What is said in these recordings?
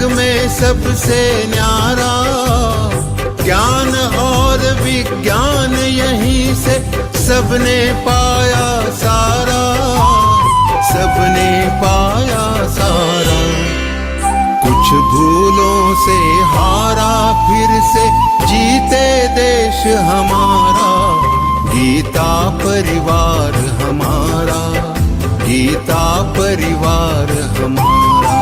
में सबसे न्यारा, ज्ञान और विज्ञान यहीं से सबने पाया सारा, सबने पाया सारा। कुछ भूलों से हारा फिर से जीते देश हमारा, गीता परिवार हमारा, गीता परिवार हमारा।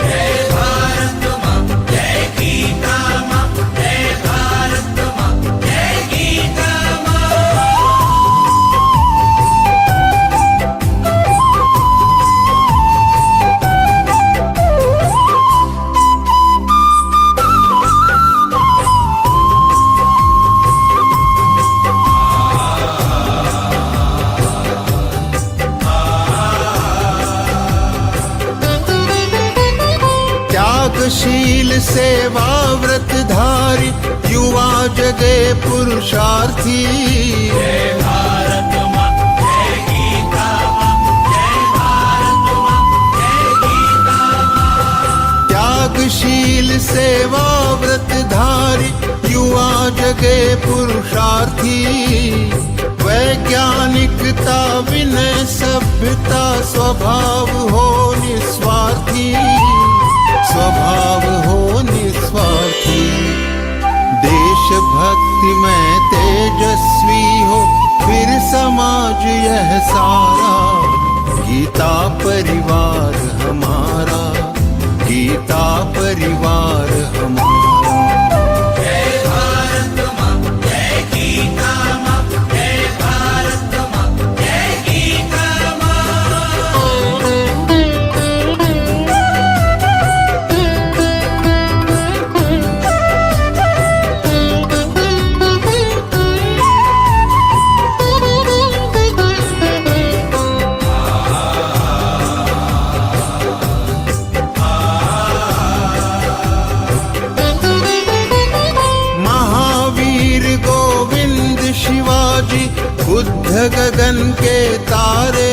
जय भारत माँ, जय गीता माँ, जय भारत माँ, जय गीता माँ। त्यागशील सेवा व्रतधारी युवा जगे पुरुषार्थी, जय भारत माँ, जय गीता माँ, जय भारत माँ, जय गीता माँ। त्यागशील सेवा व्रतधारी युवा जगे पुरुषार्थी, वैज्ञानिकता विनय सभ्यता स्वभाव हो निस्वार्थी, स्वभाव हो निस्वार्थी। देशभक्ति में तेजस्वी हो फिर समाज यह सारा, गीता परिवार हमारा, गीता परिवार हमारा। जय भारत माँ, जय गीता माँ, जय भारत माँ, जय गीता माँ। शिवाजी बुद्ध गगन के तारे,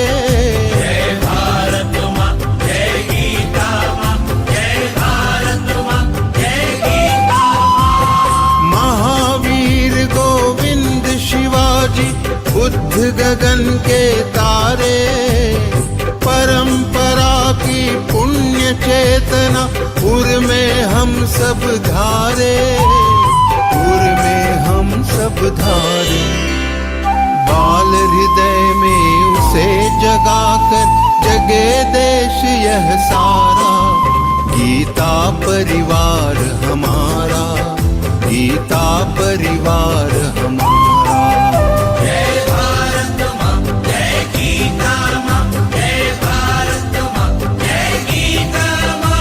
जय भारत माँ, जय गीता माँ, जय भारत माँ, जय गीता माँ। महावीर गोविंद शिवाजी बुद्ध गगन के तारे, परंपरा की पुण्य चेतना उर में हम सब धारे, उर में हम सब धारे। बाल हृदय में उसे जगाकर जगे देश यह सारा, गीता परिवार हमारा, गीता परिवार हमारा। जय भारत माँ, जय गीता माँ, जय भारत माँ, जय गीता माँ।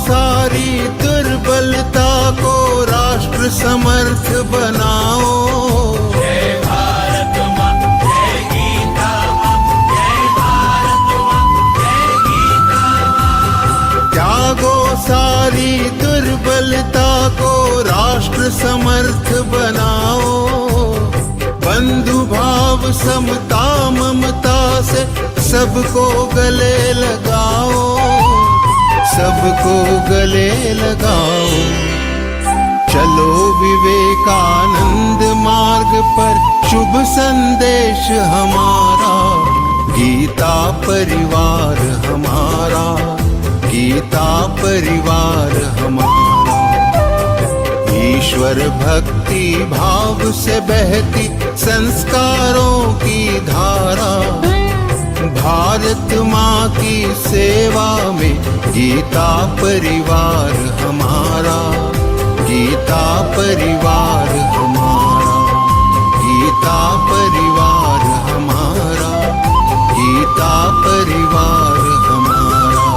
सारी दुर्बलता को राष्ट्र समर्थ बनाओ, जय भारत माँ, जय गीता माँ, जय भारत माँ, जय गीता माँ। त्यागो सारी दुर्बलता को राष्ट्र समर्थ बनाओ, बंधु भाव समता ममता से सबको गले लगाओ, सबको गले लगाओ। चलो विवेकानंद मार्ग पर शुभ संदेश हमारा, गीता परिवार हमारा, गीता परिवार हमारा। ईश्वर भक्ति भाव से बहती संस्कारों की धारा, भारत माँ की सेवा में गीता परिवार हमारा, गीता परिवार हमारा, गीता परिवार हमारा, गीता परिवार हमारा,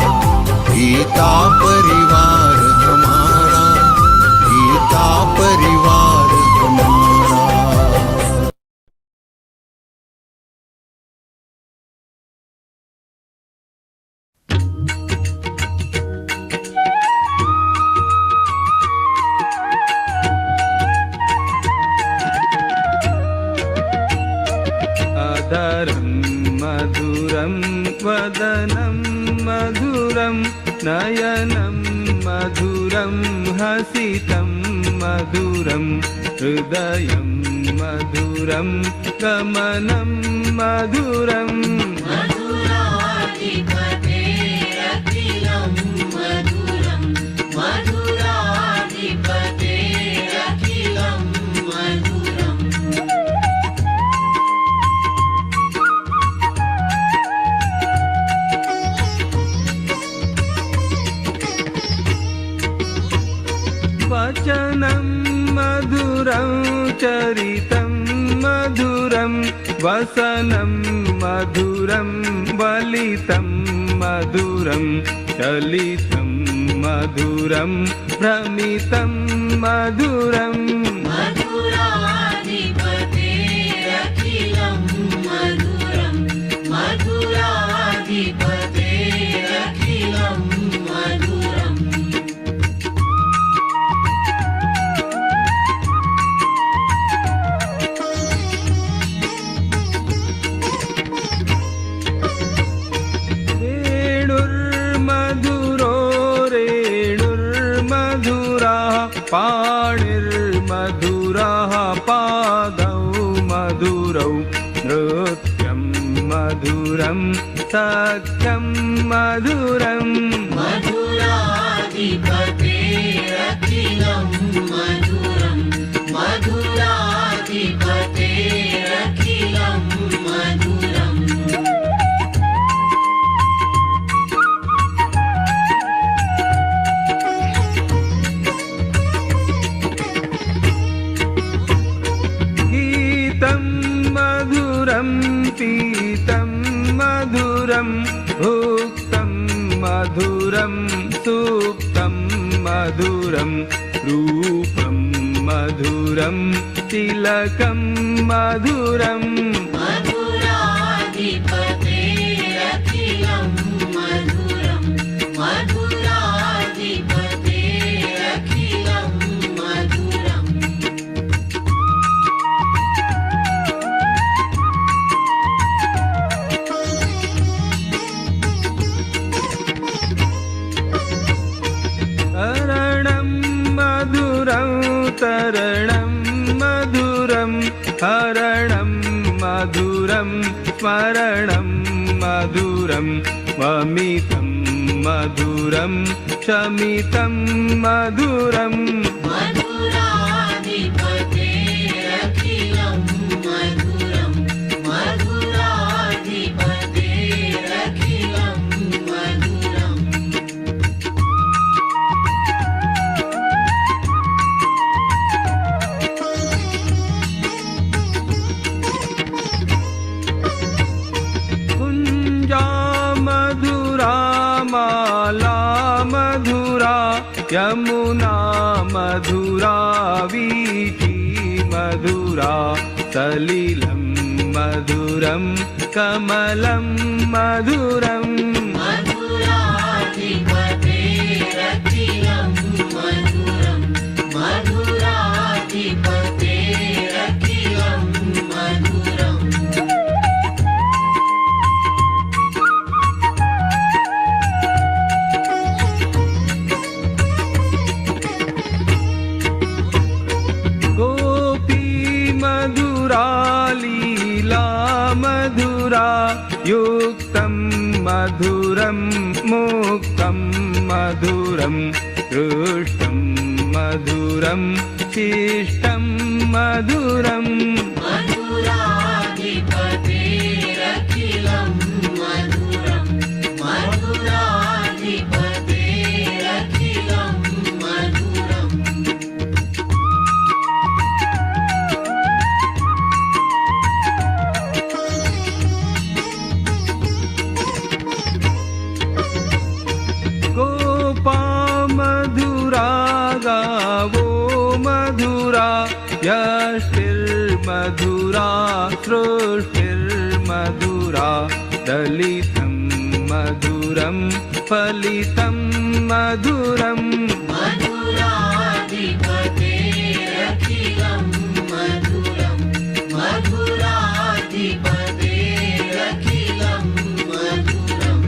गीता परिवार हमारा, गीता परिवार हमारा। वदनं मधुरं नयनं मधुरं हसितं मधुरं हृदयं मधुरं गमनं मधुरम् मधुराधिपतेरखिलं मधुरं मधुराधिपतेरखिलं मधुरम् वचनं मधुरं चरितं मधुरं वसनं मधुरं वलितं मधुरं चलितं मधुरं भ्रमितं मधुरम् मधुराधिपतेरखिलं मधुरं मधुराधिपतेरखिलं मधुरम् रेणुर्मधुरो रेणुर्मधुराः पाणिर्मधुराः पादौ मधुरौ नृत्यं मधुरं सख्यं मधुरम् मधुराधिपतेरखिलं मधुरं मधुराधिपतेरखिलं मधुरम् गीतं मधुरं पीतं मधुरं भुक्तं मधुरं सुप्तं मधुरं रूपं मधुरं तिलकं मधुरम् मधुराधिपतेरखिलं मधुरं मधुराधिपतेरखिलं मधुरम् तरणं मधुरं तरणं मधुरं हरणं मधुरं स्मरणं मधुरं वमितं मधुरं शमितं मधुरम् मधुराधिपतेरखिलं मधुरं मधुराधिपतेरखिलं मधुरम् कुञ्जा मधुरा माला मधुरा यमुना मधुरा वीची मधुरा सलिलं मधुरं कमलं मधुरम् मधुराधिपतेरखिलं मधुरं मधुराधिपतेरखिलं मधुरम् गोपी मधुरा लीला मधुरा युक्तं मधुरं मुक्तं मधुरं हृष्टं मधुरं शिष्टं मधुरम् मधुराधिपतेरखिलं मधुरं मधुराधिपतेरखिलं मधुरम् गोपा मधुरा गावो मधुरा यष्टिर्मधुरा सृष्टिर्मधुरा दलितं मधुरं फलितं मधुरम् मधुराधिपतेरखिलं मधुरं मधुराधिपतेरखिलं मधुरम्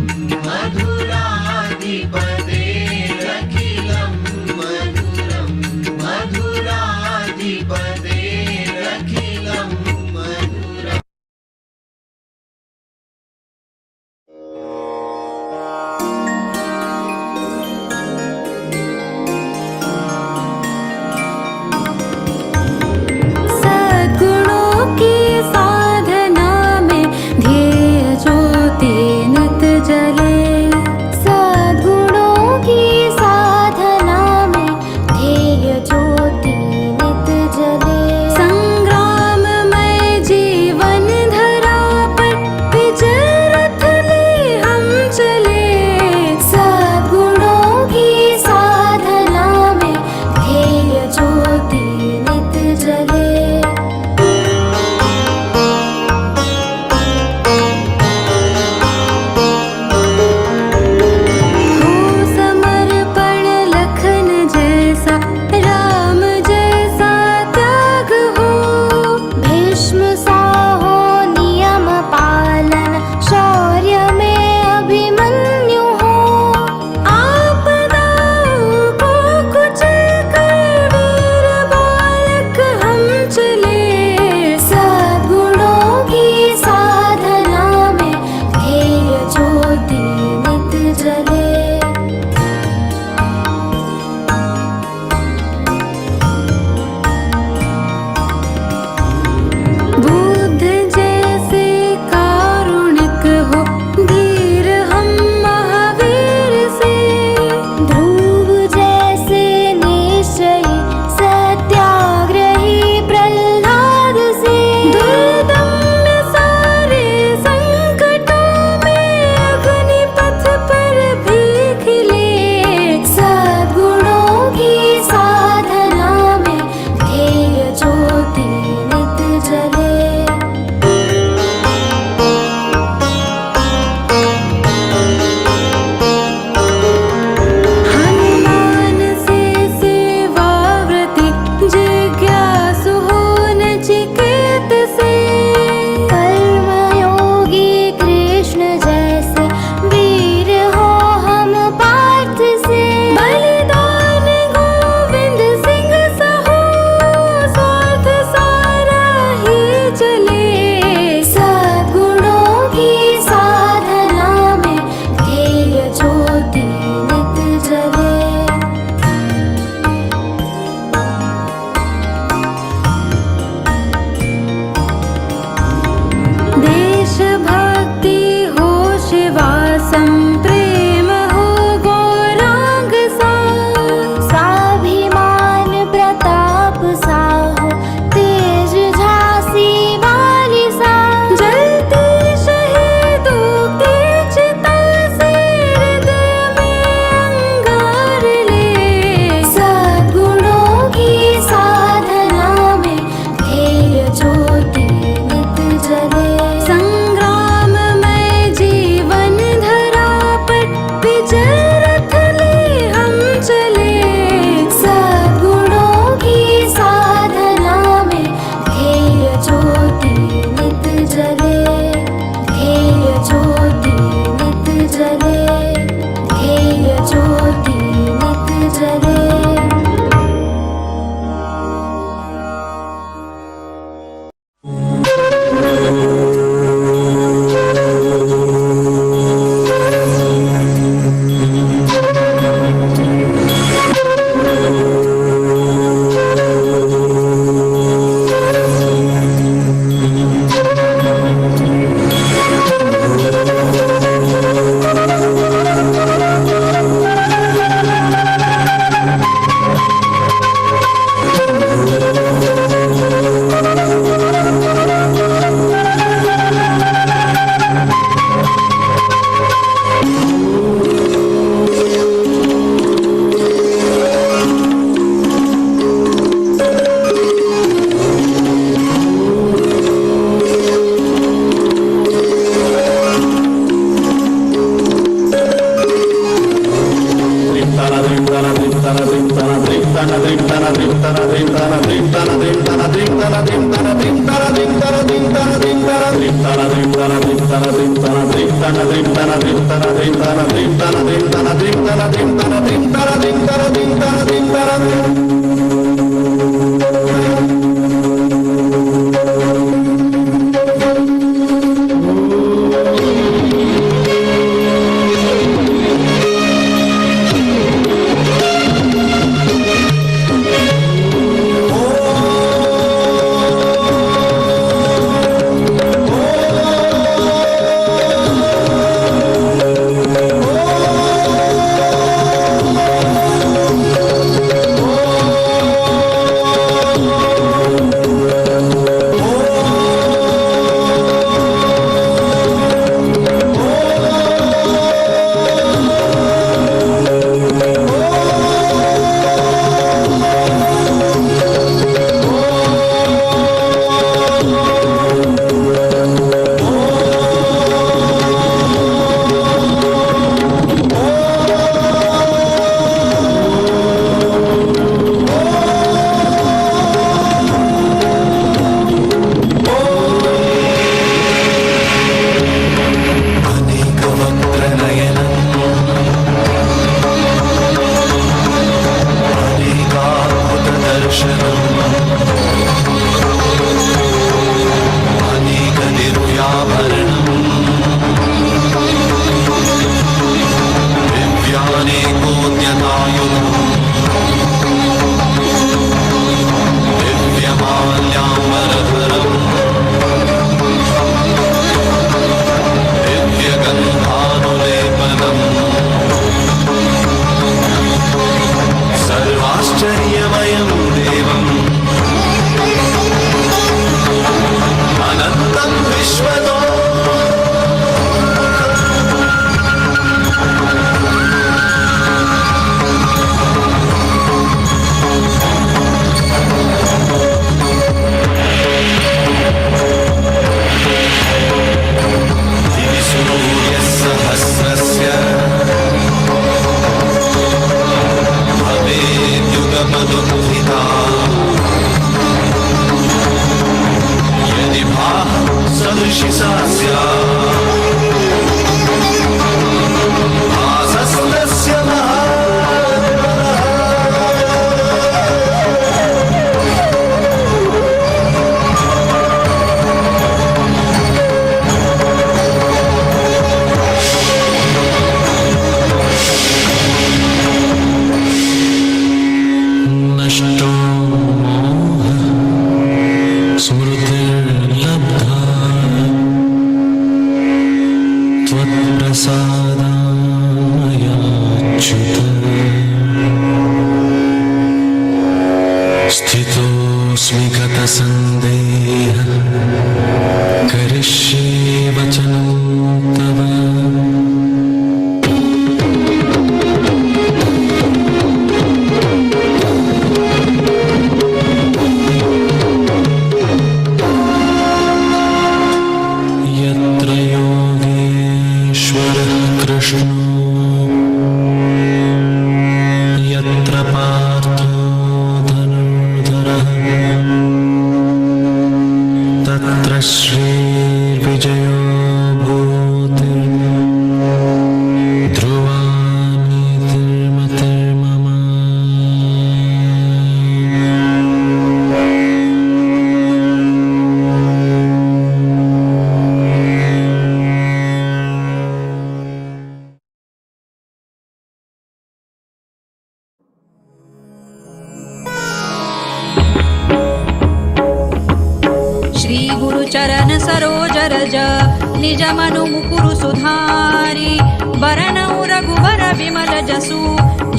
स्थितोऽस्मि गतसन्देहः करिष्ये वचनं तव। यत्र योगेश्वरः कृष्णो यत्र पार्थो धनुर्धरः तत्र श्रीर्विजयो भूतिर्ध्रुवा नीतिर्मतिर्मम। श्री गुरु चरण सरोज रज निज मनु मुकुरु सुधारी बरनउ रघुबर विमल जसु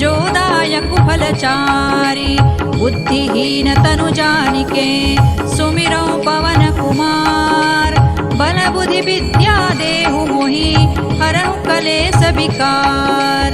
जो दायक फलचारी। बुद्धिहीन तनु जानिके सुमिरौ पवन कुमार बल बुद्धि विद्या देहु मोहि हरहु कलेस विकार।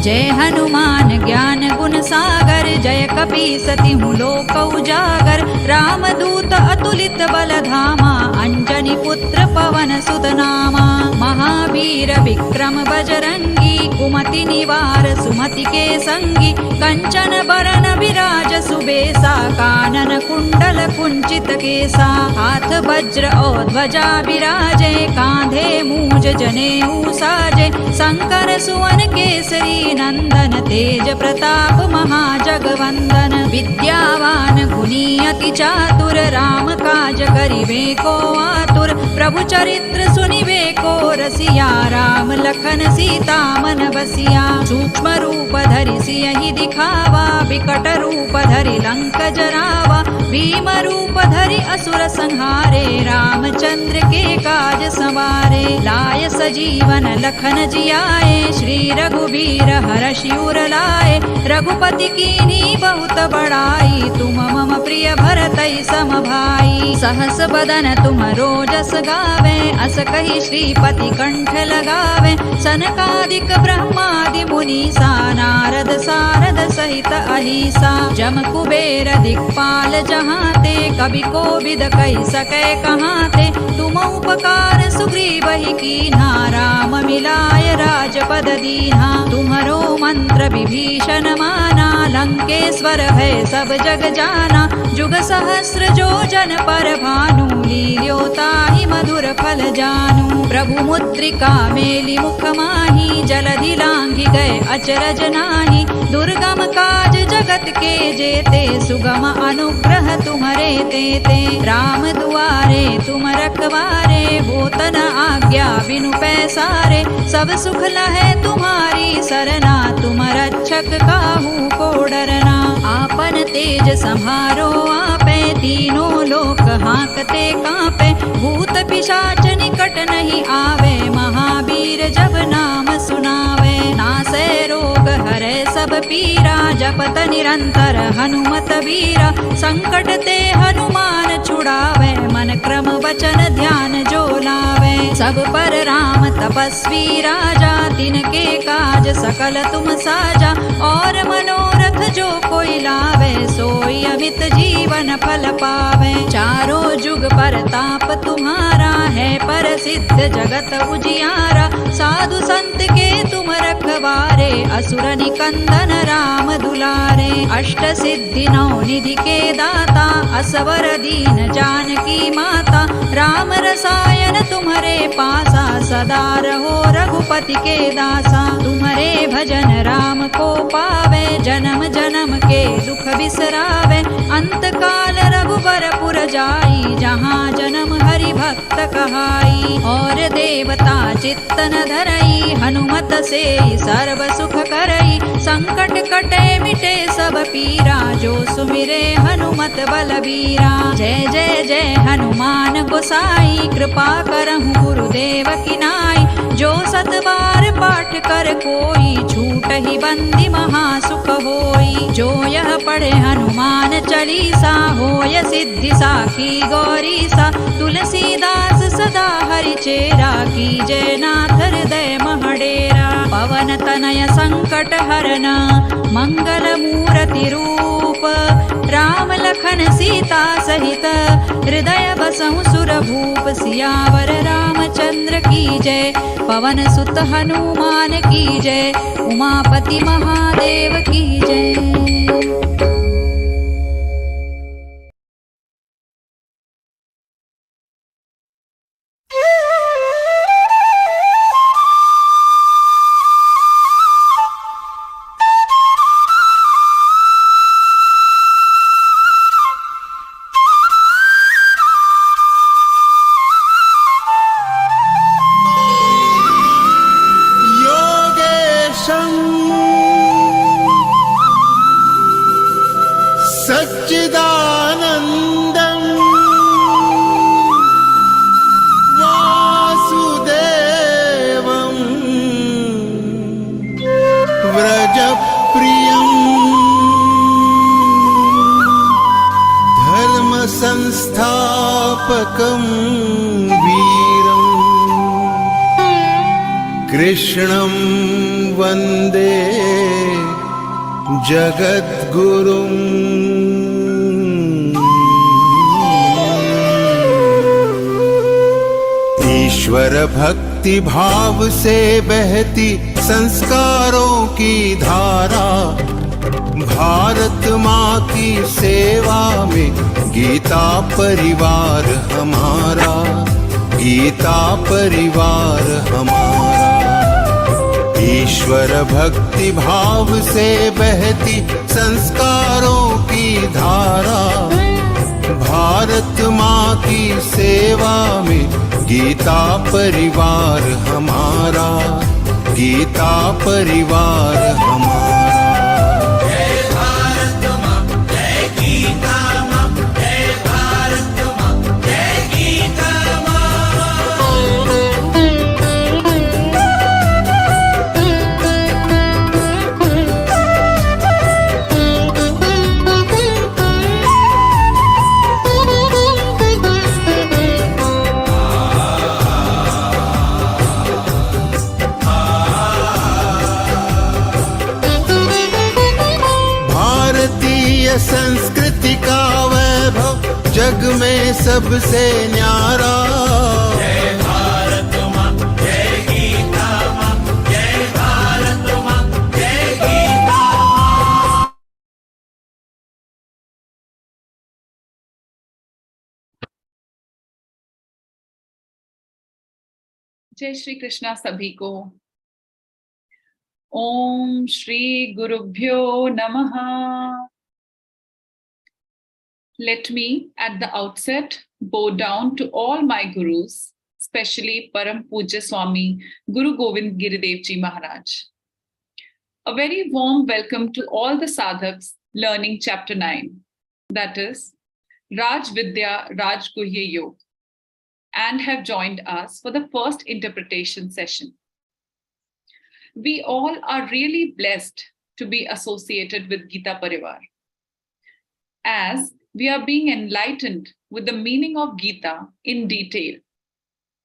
जय हनुमान ज्ञान गुण सागर जय कपीसति लोक उजागर। रामदूत अतुलित बल धामा अंजनी पुत्र पवन सुत नामा। महावीर विक्रम बजरंगी कुमति निवार सुमति के संगी कंचन बरन विराज सुबेसा कानन कुंडल कुंचित केसा हाथ वज्र और ध्वजा विराजे कांधे मूज जनेऊ साजे शंकर सुवन केसरी नंदन तेज प्रताप महाजगवंदन विद्यावान गुणी अति चातुर राम काज करिबे को आतुर प्रभु चरित्र सुनिबे को रसिया राम लखन सीता मन बसिया सूक्ष्म रूप धरि सियहि दिखावा विकट रूप धरि लंक जरावा भीम रूप धरि असुर संहारे रामचंद्र के काज संवारे लाय सजीवन लखन जियाए श्री रघुबीर हरषि उर लाए रघुपति कीन्ही बहुत बड़ाई तुम मम प्रिय भरतई सम भाई सहस बदन तुम रोजस गावे अस कहि श्रीपति कंठ लगावे सनकादिक ब्रह्मादि मुनीसा नारद सारद सहित अहिसा जम कुबेर दिक्पाल जहाते कवि कोविद कहि सकै कहाते तुम उपकार सुग्रीवहि कीन्हा राम मिलाय राजपद दीन्हा तुम्हरो मंत्र विभीषण माना लंकेश्वर है सब जग जाना जुग सहस्र जो जन पर भानु लील्यो ताहि मधुर फल जानू प्रभु मुद्रिका मेलि मुख माही जलधि लांघि गए अचरज नाही दुर्गम काज जगत के जेते सुगम अनुग्रह तुम्हरे तेते राम दुआरे तुम रखवारे होत न आज्ञा बिनु पैसारे सब सुख लहै तुम्हारी सरना तुम रक्षक काहू को डरना आपन तेज सम्हारो आपे तीनों लोक हाँकते कांपे भूत पिशाच निकट नहीं आवे महावीर जब नाम सुनावे नासै रोग हरै सब पीरा जपत निरंतर हनुमत वीरा संकट ते हनुमान छुड़ावे मन क्रम वचन ध्यान जो लावे सब पर राम तपस्वी राजा तिनके काज सकल तुम साजा और मनोरथ जो कोई लावे सोई अमित जीवन फल पावे चारों जुग पर ताप तुम्हारा है पर सिद्ध जगत उजियारा साधु संत के तुम रखवारे असुर निकंदन राम दुलारे अष्ट सिद्धि नौ निधि के दाता असवर दीन जानकी माता राम रसायन तुम्हारे पासा सदा रहो रघुपति के दासा तुम्हारे भजन राम को पावे जन्म जन्म के दुख बिसरावे अंत काल रघुबर पुर जाई जहाँ जन्म हरि भक्त कहाई और देवता चित्तन धरई हनुमत से सर्व सुख करई संकट कटे मिटे सब पीरा जो सुमिरे हनुमत बलबीरा जय जय जय हनुमान गोसाई कृपा करहु गुरुदेव की नाई जो सत बार पाठ कर कोई छूट ही बंदी महासुख होई जो यह पढ़े हनुमान चालीसा होय सिद्धि साखी गौरीसा तुलसीदास सदा हरि चेरा की जय नाथ हृदय महडेरा पवन तनय संकट हरना मंगल मूर्ति रूप राम लखन सीता सहित हृदय बसहु सुर भूप सियावर रामचंद्र की जय पवन सुत हनुमान की जय उमापति महादेव की जय। सच्चिदानन्दं वासुदेवं व्रजप्रियं धर्मसंस्थापकं वीरं कृष्णं वन्दे जगद्गुरुम् ईश्वर भक्ति भक्ति भाव से बहती संस्कारों की धारा, भारत माँ की सेवा में गीता परिवार हमारा, गीता परिवार हमारा। ईश्वर भक्ति भाव से बहती संस्कारों की धारा, भारत माँ की सेवा में गीता परिवार हमारा, गीता परिवार हमारा। जय भारत माँ, जय गीता माँ, जय भारत माँ, जय गीता माँ। संस्कृति का वैभव जग में सबसे न्यारा, जय भारत माँ, जय गीता माँ, जय भारत माँ, जय गीता माँ। जय श्री कृष्णा सभी को। ओम श्री गुरुभ्यो नमः। Let me at the outset bow down to all my gurus, especially Param Pujya Swami Guru Govind Giridev Ji Maharaj. A very warm welcome to all the sadhaks learning chapter 9, that is Raj Vidya Raj Guhya Yoga, and have joined us for the first interpretation session. We all are really blessed to be associated with Geeta Parivar, as we are being enlightened with the meaning of Geeta in detail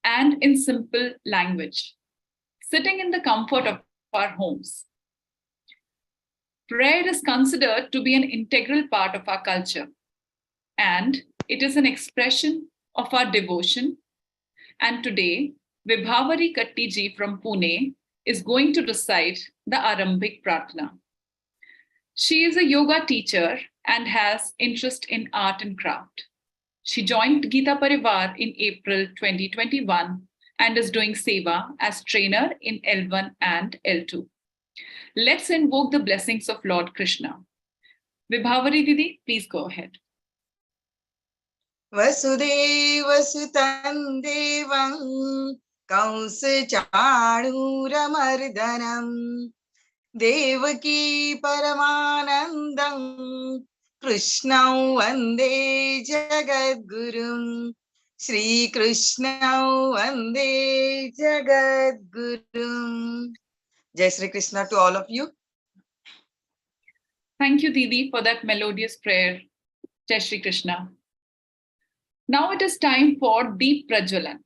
and in simple language, sitting in the comfort of our homes. Prayer is considered to be an integral part of our culture, and it is an expression of our devotion. And today, Vibhavari Katti ji from Pune is going to recite the Arambhik Pratna. She is a yoga teacher and has interest in art and craft. She joined Geeta Parivar in April 2021 and is doing seva as trainer in L1 and L2. Let's invoke the blessings of Lord Krishna. Vibhavari Didi, please go ahead. वसुदेवसुतं देवं कंसचाणूरमर्दनं देवकी परमानन्दं कृष्णं वन्दे जगद्गुरुं श्रीकृष्णं वन्दे जगद्गुरुं. Jai Shri Krishna to all of you. Thank you, Didi, for that melodious prayer. Jai Shri Krishna. Now it is time for Deep Prajwalan.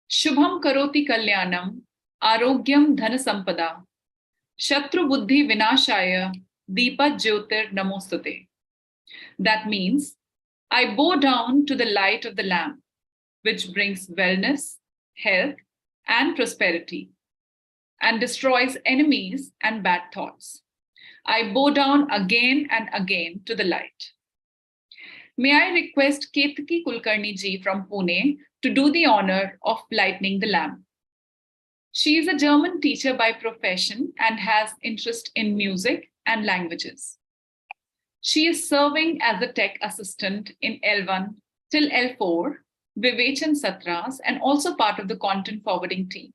Shubham karoti kalyanam, arogyam dhana sampada, shatru buddhi vinashaya, deepa jyotir namostute. That means, I bow down to the light of the lamp, which brings wellness, health, and prosperity, and destroys enemies and bad thoughts. I bow down again and again to the light. May I request Ketaki Kulkarni ji from Pune to do the honor of lighting the lamp. She is a German teacher by profession and has interest in music and languages. She is serving as a tech assistant in L1 till L4, Vivechan Satras, and also part of the content forwarding team.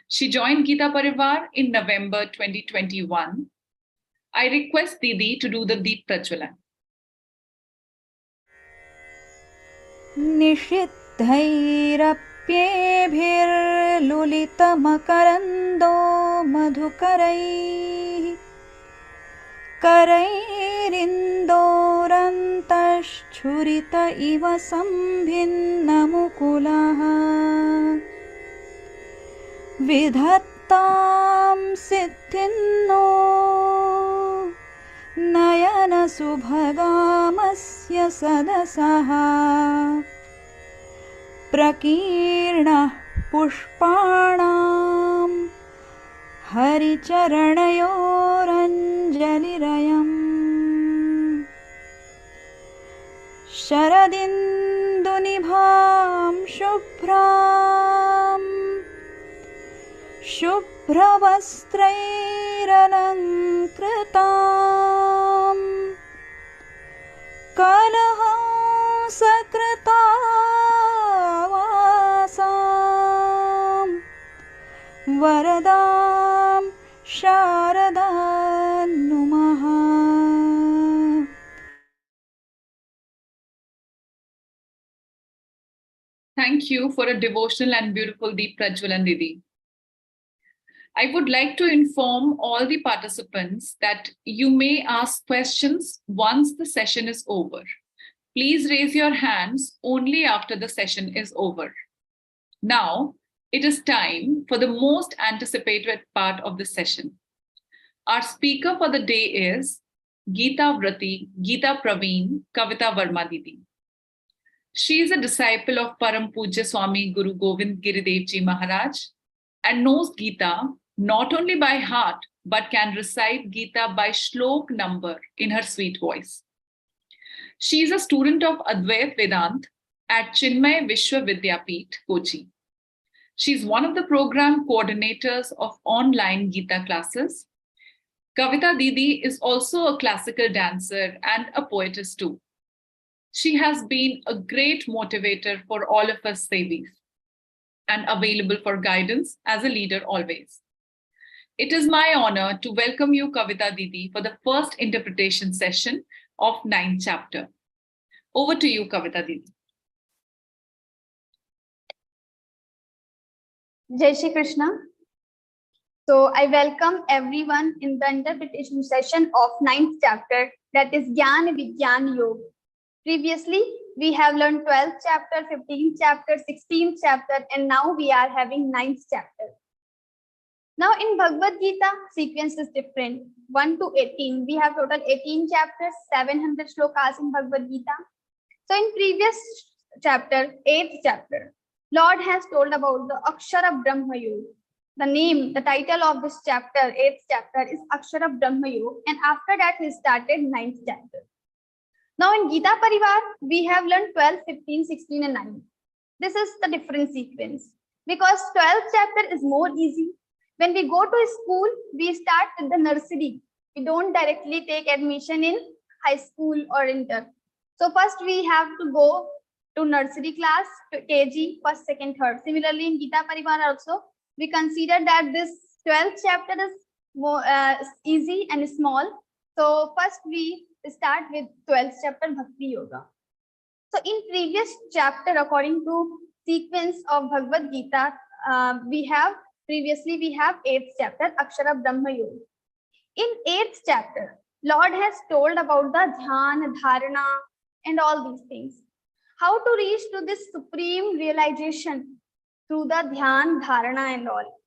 She joined Geeta Parivar in November 2021. I request Didi to do the Deep Prajwalan. निषिद्धैरप्येभिर्लुलितमकरन्दो मधुकरैः करैरिन्दोरन्तश्छुरित इव सम्भिन्नमुकुलः विधत्तां सिद्धिन्नो नयनसुभगामस्य सदसः प्रकीर्णः पुष्पाणां हरिचरणयोरञ्जलिरयम् शरदिन्दुनिभां शुभ्रां शुभ्रवस्त्रैरलङ्कृतां कलहंसकृतावासां वरदां शारदां नुमः। Thank you for a devotional and beautiful Deep Prajwalan, Didi. I would like to inform all the participants that you may ask questions once the session is over. Please raise your hands only after the session is over. Now, it is time for the most anticipated part of the session. Our speaker for the day is Geeta Vrati, Geeta Praveen, Kavita Verma Didi. She is a disciple of Param Pujya Swami Guru Govind Giridev Ji Maharaj and knows Geeta not only by heart, but can recite Geeta by shlok number in her sweet voice. She is a student of Advait Vedant at Chinmay Vishwa Vidyapeeth, Kochi. She is one of the program coordinators of online Geeta classes. Kavita Didi is also a classical dancer and a poetess too. She has been a great motivator for all of us Sevis and available for guidance as a leader always. It is my honor to welcome you, Kavita Didi, for the first interpretation session of 9th chapter. Over to you, Kavita Didi. Jai Shri Krishna. So I welcome everyone in the interpretation session of 9th chapter, that is Jnana Vigyan Yoga. Previously, we have learned 12th chapter, 15th chapter, 16th chapter, and now we are having 9th chapter. Now in Bhagavad Gita, sequence is different. 1 to 18. We have total 18 chapters, 700 shlokas in Bhagavad Gita. So in previous chapter, 8th chapter, Lord has told about the Akshara Brahma Yoga. The name, the title of this chapter, 8th chapter, is Akshara Brahma Yoga, and after that he started 9th chapter. Now in Gita Parivar, we have learned 12, 15, 16 and 9. This is the different sequence because 12th chapter is more easy. When we go to school, we start with the nursery. We don't directly take admission in high school or inter. So first we have to go to nursery class, to KG, first, second, third. Similarly in Gita Parivar also, we consider that this 12th chapter is more easy and small. So first we start with 12th chapter Bhakti Yoga. So in previous chapter, according to sequence of Bhagavad Gita, we have 8th chapter Akshara Brahma Yoga. In 8th chapter, Lord has told about the Dhyana, Dharana and all these things. How to reach to this supreme realization through the Dhyan, Dharana and all.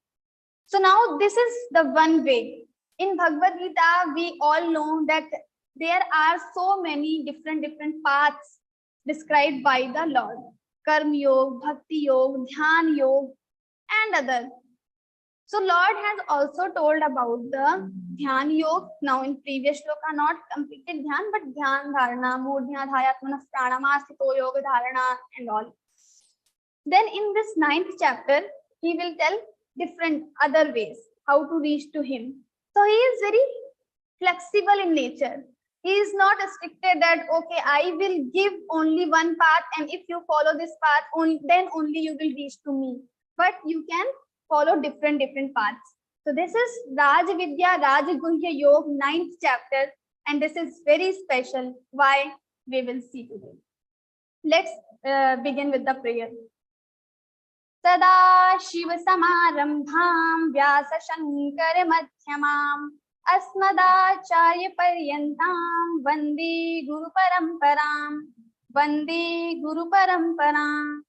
So now this is the one way. In Bhagavad Gita, we all know that there are so many different paths described by the Lord. Karma Yoga, Bhakti Yoga, Dhyan Yoga and other. So Lord has also told about the Dhyan Yoga. Now in previous shloka, not completed Dhyan, but Dhyan, Dharana, Murdhya, Dhayatmana, Pranama, Sthito Yoga, Dharana and all. Then in this 9th chapter, he will tell different other ways how to reach to him. So he is very flexible in nature. He is not restricted that, okay, I will give only one path and if you follow this path, then only you will reach to me. But you can follow different paths. So this is Raj Vidya, Raj Guhya Yoga, 9th chapter, and this is very special. Why? We will see today. Let's begin with the prayer. Sada Shiva Samarambham Vyasa Shankara Madhyamam Asmadacharya Paryantam Vande Guru Paramparam Vande Guru Paramparam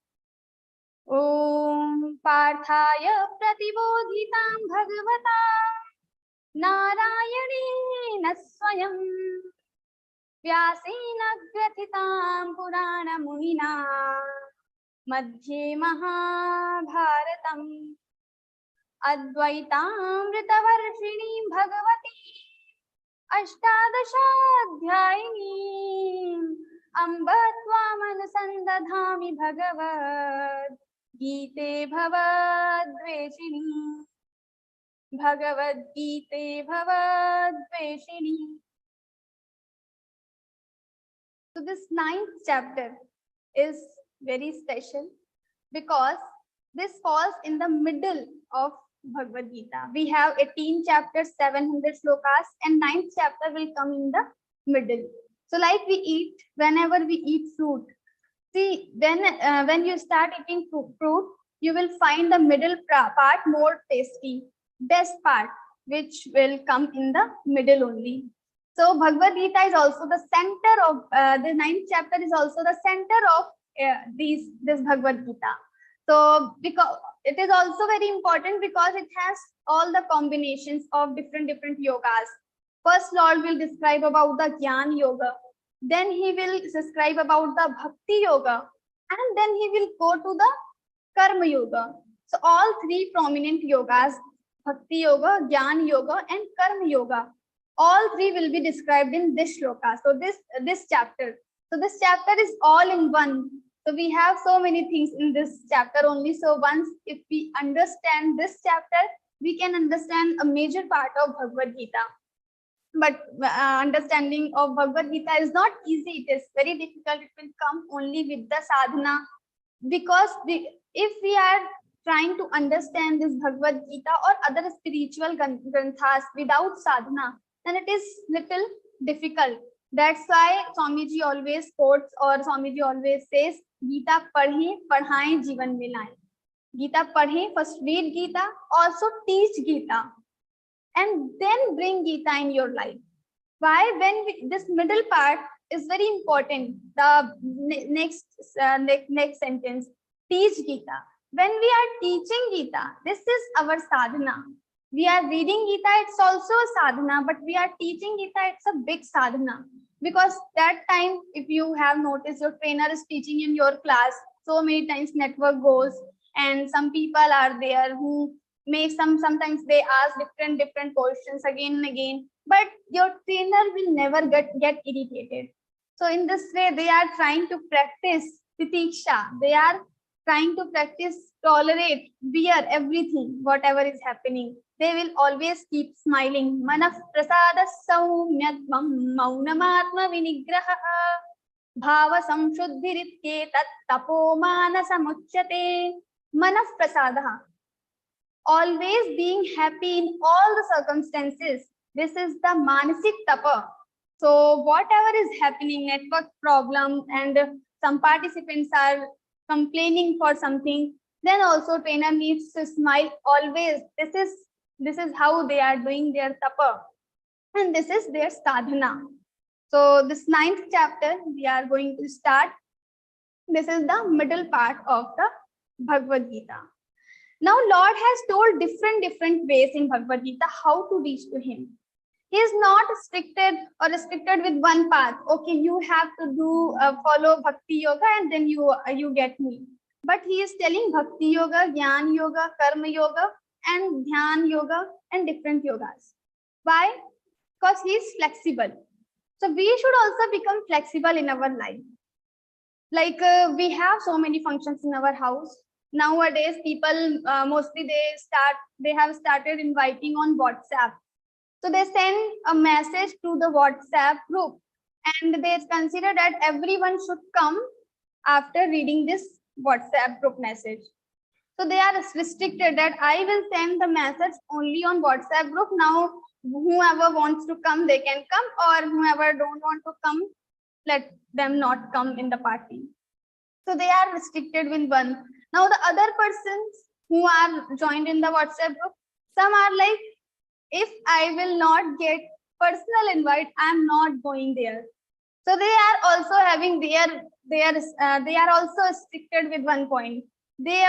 Om Parthaya Pratibodhitam Bhagavata Narayane Swayam Vyasena Grathitam Purana Munina मध्ये महाभारतम् अद्वैतामृतवर्षिणीं भगवती अष्टादशाध्यायिनीम् अम्ब त्वामनुसन्दधामि भगवद्गीते भवद्वेषिणी भगवद्गीते भवद्वेषिणी. So this 9th chapter is very special because this falls in the middle of Bhagavad Gita. We have 18 chapters, 700 slokas, and 9th chapter will come in the middle. So like we eat, whenever we eat fruit, see, when you start eating fruit, you will find the middle part more tasty, best part, which will come in the middle only. So Bhagavad Gita is also the center of, the 9th chapter is also the center of this Bhagavad Gita. So because it is also very important because it has all the combinations of different yogas. First, Lord will describe about the Jnana Yoga. Then he will describe about the Bhakti Yoga. And then he will go to the Karma Yoga. So all three prominent yogas, Bhakti Yoga, Jnana Yoga, and Karma Yoga, all three will be described in this shloka. So this chapter. So this chapter is all in one. So we have so many things in this chapter only. So once if we understand this chapter, we can understand a major part of Bhagavad Gita. But understanding of Bhagavad Gita is not easy. It is very difficult. It will come only with the sadhana. Because if we are trying to understand this Bhagavad Gita or other spiritual granthas without sadhana, then it is little difficult. That's why Swamiji always quotes or Swamiji always says, Gita padhe, padhaye, jivan mein laaye. Gita padhe, first read Gita, also teach Gita, and then bring Gita in your life. Why? This middle part is very important. The next sentence, teach Gita. When we are teaching Gita, this is our sadhana. We are reading Gita, it's also a sadhana, but we are teaching Gita, it's a big sadhana. Because that time, if you have noticed, your trainer is teaching in your class, so many times network goes, and some people are there who may sometimes they ask different questions again and again, but your trainer will never get irritated. So in this way, they are trying to practice titiksha. They are trying to practice tolerate, bear everything, whatever is happening. They will always keep smiling. Manah prasada saumyatvam maunamatma vinigraha bhava samshuddhiritke tat tapo manasamuchyate. Manah prasadaha. Always being happy in all the circumstances. This is the manasik tapa. So whatever is happening, network problem, and some participants are complaining for something, then also trainer needs to smile always. This is how they are doing their tapa, and this is their sadhana. So this 9th chapter we are going to start. This is the middle part of the Bhagavad Gita. Now Lord has told different ways in Bhagavad Gita how to reach to him. He is not restricted with one path. Okay, you have to do follow Bhakti Yoga and then you get me. But he is telling Bhakti Yoga, Jnana Yoga, Karma Yoga, and Dhyan Yoga, and different yogas. Why? Because he is flexible. So we should also become flexible in our life. Like we have so many functions in our house. Nowadays, people mostly they have started inviting on WhatsApp. So they send a message to the WhatsApp group, and they consider that everyone should come after reading this WhatsApp group message. So they are restricted that I will send the message only on WhatsApp group. Now, whoever wants to come, they can come, or whoever don't want to come, let them not come in the party. So they are restricted with one. Now the other persons who are joined in the WhatsApp group, some are like, if I will not get personal invite, I am not going there. So they are also having they are also restricted with one point. They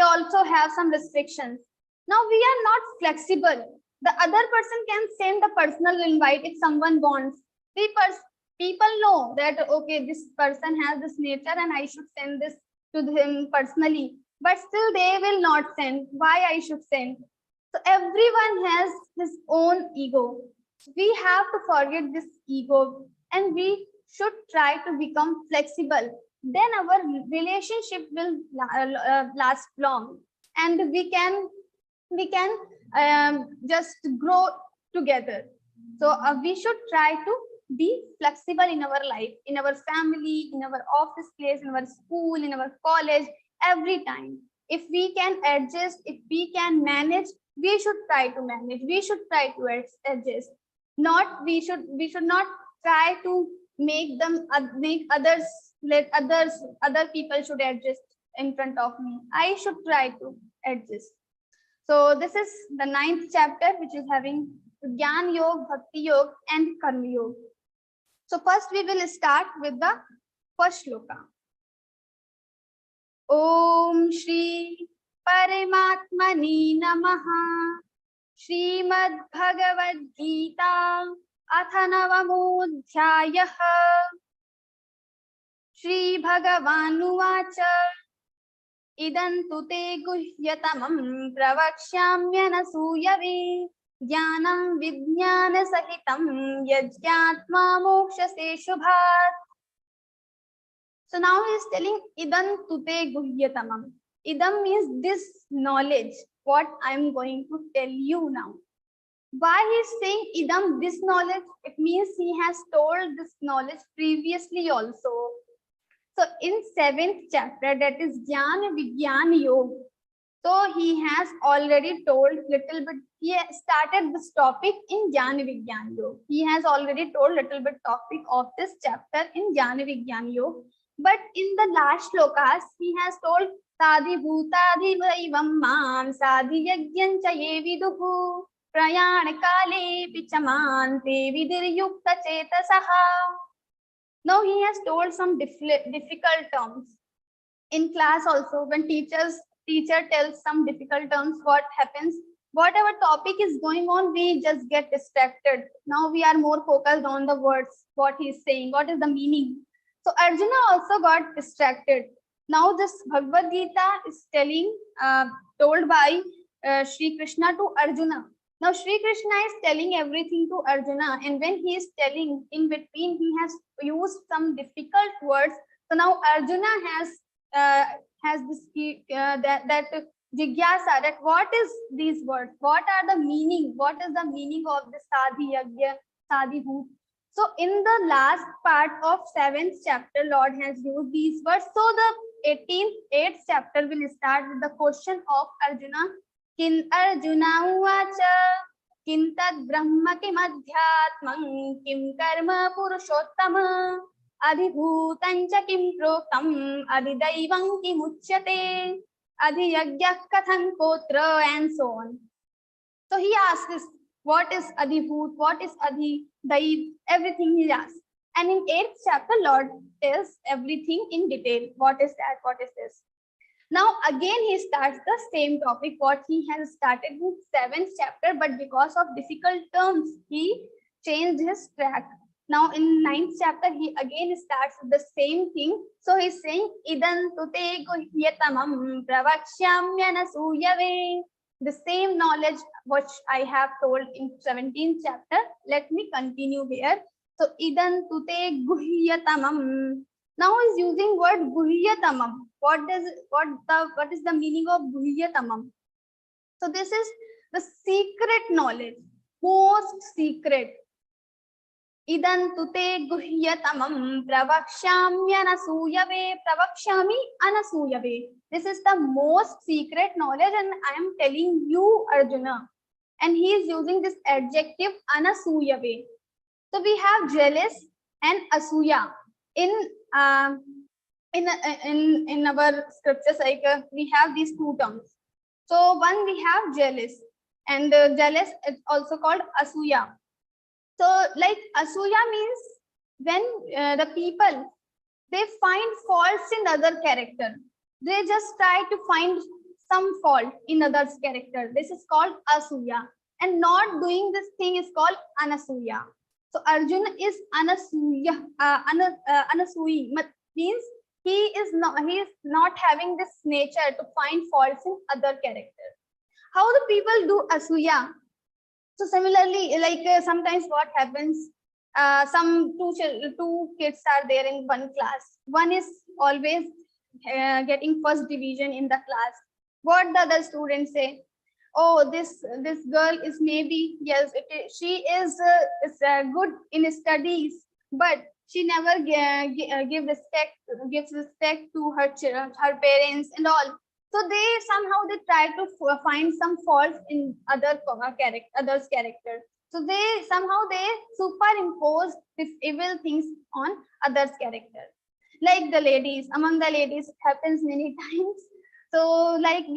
also have some restrictions. Now we are not flexible. The other person can send the personal invite if someone wants. People know that okay, this person has this nature and I should send this to him personally, but still they will not send. Why I should send? So everyone has his own ego. We have to forget this ego and we should try to become flexible. Then our relationship will last long, and we can just grow together. So we should try to be flexible in our life, in our family, in our office place, in our school, in our college, every time. If we can adjust, if we can manage, we should try to manage. We should try to adjust. Not we should not try to make others, let other people should adjust in front of me. I should try to adjust. So this is the 9th chapter, which is having Jnana Yoga, Bhakti Yoga, and Karma Yoga. So first we will start with the first shloka. Om Shri Paramatmani Namaha. Śrīmad-Bhagavadgītā atha navamodhyāyah. Shri Bhagavanuvāca. Idantu te guhyatamam pravakshyamyanasūyave. Jnanam vijnana sahitam yajñātma mokshase shubhat. So now he is telling Idantu te guhyatamam. Idam means this knowledge, what I am going to tell you now. Why he is saying Idam, this knowledge? It means he has told this knowledge previously also. So in 7th chapter, that is Jnana Vijnana Yoga. So he has already told little bit, he started this topic in Jnana Vijnana Yoga. He has already told little bit topic of this chapter in Jnana Vijnana Yoga. But in the last shlokas, he has told Sadhi bhutadhi vaivam mam sadhi yajnancha ye viduhu prayana kale pichamante vidiryukta chetasaha. Now he has told some difficult terms. In class also, when teacher tells some difficult terms, what happens? Whatever topic is going on, we just get distracted. Now we are more focused on the words, what he is saying, what is the meaning. So Arjuna also got distracted. Now this Bhagavad Gita is told by Shri Krishna to Arjuna. Now Shri Krishna is telling everything to Arjuna, and when he is telling, in between he has used some difficult words. So now Arjuna has this that jigyasa, that what is these words? What are the meaning? What is the meaning of this Sadhi Yagya, Sadhi Bhut? So in the last part of 7th chapter, Lord has used these words. So the 8th chapter will start with the question of Arjuna. Kin Arjuna uvacha kin tad brahma kim adhyatmam kim karma purushottama adhibhutancha kim proktam adhidaivam kim uchyate adhiyagyak kathan kotra, and so on. So he asks, what is adhibhut, what is adhidaiv, everything he asks. And in 8th chapter, Lord tells everything in detail. What is that? What is this? Now again he starts the same topic what he has started in 7th chapter, but because of difficult terms, he changed his track. Now in 9th chapter, he again starts with the same thing. So he's saying, Idantu te guhyatamam pravakshyamyanasūyave. The same knowledge which I have told in 17th chapter. Let me continue here. So Idantu te guhyatamam. Now is using word guhyatamam. What is the meaning of guhyatamam? So this is the secret knowledge, most secret. Idantu te guhyatamam pravakshyamyanasūyave. Pravakshami anasūyave. This is the most secret knowledge, and I am telling you, Arjuna. And he is using this adjective anasūyave. So we have jealous and asuya in our scriptures. Like we have these two terms. So one we have jealous, and jealous is also called asuya. So like asuya means when the people, they find faults in other character. They just try to find some fault in others' character. This is called asuya. And not doing this thing is called anasuya. So Arjuna is anasuya, anasui, means he is not having this nature to find faults in other characters. How the people do asuya? So similarly, like sometimes what happens, some two kids are there in one class. One is always getting first division in the class. What the other students say? Oh, this girl is maybe, yes, she is good in studies, but she never gives respect to her parents and all. So they try to find some faults in others character. So they superimpose these evil things on others character. Like among the ladies, it happens many times. So like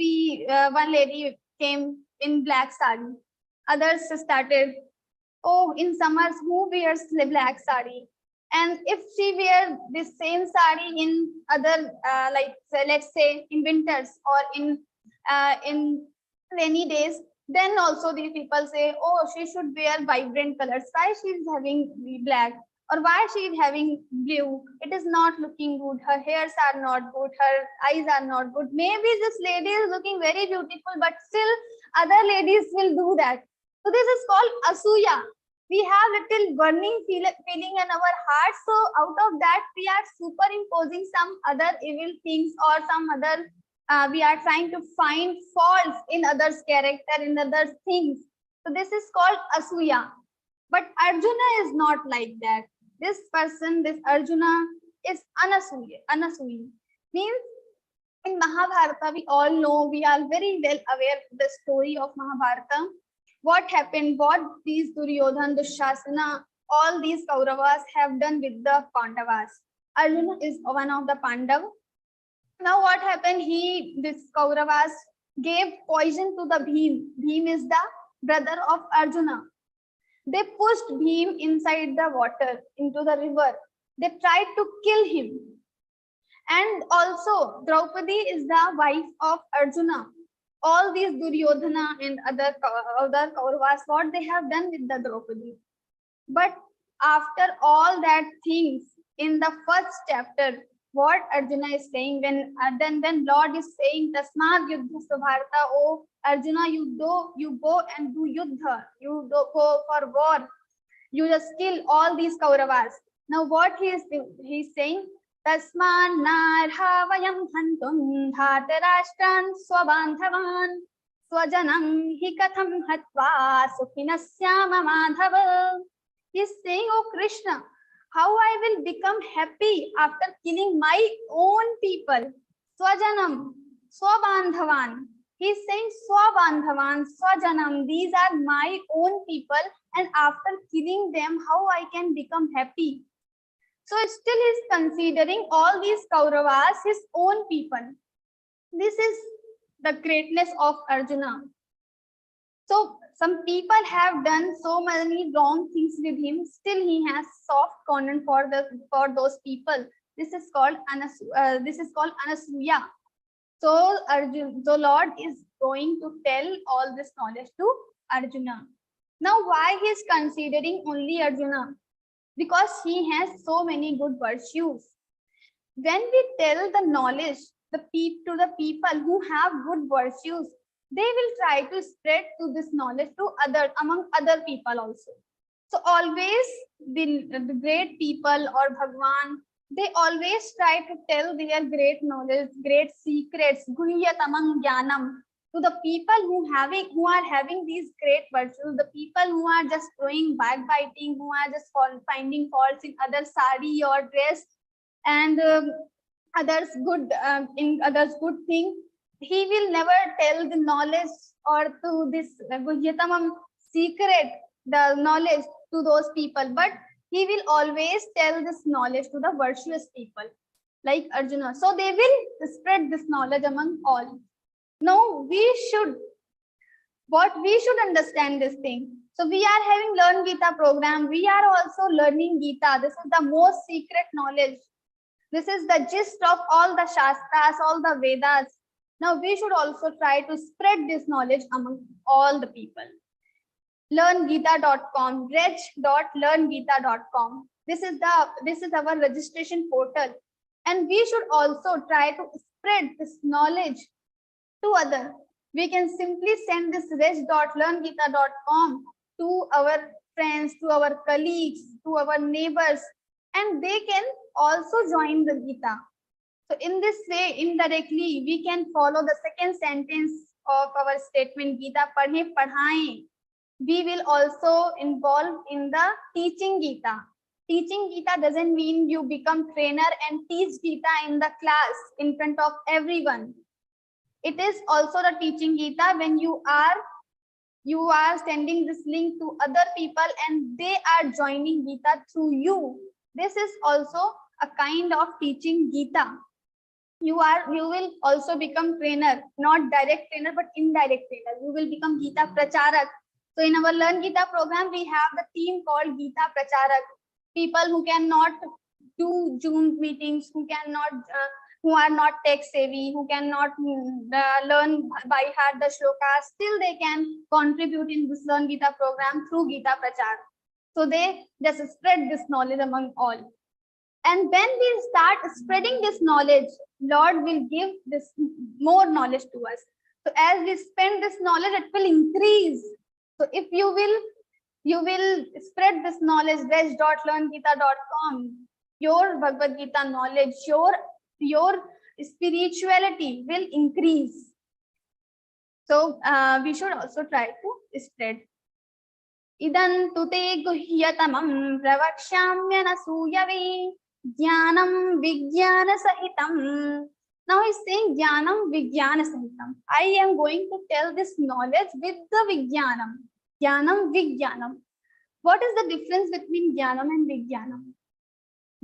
one lady came in black sari. Others started, oh, in summers who wears the black sari? And if she wear the same sari in other, let's say in winters or in rainy days, then also these people say, oh, she should wear vibrant colors. Why she is having the black? Or why she is having blue? It is not looking good. Her hairs are not good. Her eyes are not good. Maybe this lady is looking very beautiful, but still other ladies will do that. So this is called asuya. We have little burning feeling in our heart. So out of that, we are superimposing some other evil things or some other, we are trying to find faults in others' character, in others' things. So this is called asuya. But Arjuna is not like that. This person, this Arjuna, is anasuya. Means in Mahabharata, we all know, we are very well aware of the story of Mahabharata. What happened, what these Duryodhan, Dushasana, all these Kauravas have done with the Pandavas. Arjuna is one of the Pandav. Now what happened, this Kauravas gave poison to the Bhim. Bhim is the brother of Arjuna. They pushed Bhim inside the water, into the river. They tried to kill him. And also, Draupadi is the wife of Arjuna. All these Duryodhana and other Kauravas, what they have done with the Draupadi. But after all that things, in the first chapter, what Arjuna is saying, when Lord is saying, Tasmad Yuddha Subharata, oh Arjuna, you go and do Yuddha, you go for war, you just kill all these Kauravas. Now what he's saying, Tasman narha vayam hantum dhatarashtan swabandhavan swajanam hi katham hatva sukhinasyama madhava. He's saying, oh Krishna, how I will become happy after killing my own people. Swajanam, swabandhavan. He's saying swabandhavan, swajanam. These are my own people, and after killing them, how I can become happy? So still he's considering all these Kauravas his own people. This is the greatness of Arjuna. So some people have done so many wrong things with him. Still he has soft corner for those people. This is called anasuya. So Lord is going to tell all this knowledge to Arjuna. Now why he is considering only Arjuna? Because he has so many good virtues. When we tell the knowledge to the people who have good virtues, they will try to spread to this knowledge to among other people also. So always the great people or Bhagwan, they always try to tell their great knowledge, great secrets, guhyatamam jnanam, to the people who are having these great virtues, the people who are just doing backbiting, who are just finding faults in others' sari or dress and others good thing. He will never tell the knowledge or to this guhyatamam secret, the knowledge to those people, but he will always tell this knowledge to the virtuous people like Arjuna. So they will spread this knowledge among all. Now we should understand this thing. So we are having Learn Geeta program. We are also learning Geeta. This is the most secret knowledge. This is the gist of all the Shastras, all the Vedas. Now we should also try to spread this knowledge among all the people. LearnGeeta.com, reg.learngeeta.com. This is our registration portal. And we should also try to spread this knowledge to others. We can simply send this rest.learngita.com to our friends, to our colleagues, to our neighbors, and they can also join the Gita. So in this way, indirectly, we can follow the second sentence of our statement, Gita Padhe Padhaye. We will also involve in the teaching Gita. Teaching Gita doesn't mean you become trainer and teach Gita in the class in front of everyone. It is also the teaching Gita when you are sending this link to other people and they are joining Gita through you. This is also a kind of teaching Gita. You will also become trainer, not direct trainer, but indirect trainer. You will become Gita Pracharak. So in our Learn Gita program, we have the team called Gita Pracharak. People who cannot do Zoom meetings, who are not tech savvy, who cannot learn by heart the shlokas, still they can contribute in this Learn Gita program through Gita Prachar. So they just spread this knowledge among all. And when we start spreading this knowledge, Lord will give this more knowledge to us. So as we spend this knowledge, it will increase. So if you will spread this knowledge, rest.learngita.com, your Bhagavad Gita knowledge, your spirituality will increase. So we should also try to spread. Idan tute guhyatamam pravakshamya nasuyave jnanam vijnana sahitam. Now he's saying jnanam vijnana sahitam. I am going to tell this knowledge with the vijnanam. Jnanam vijnanam. What is the difference between jnanam and vijnanam?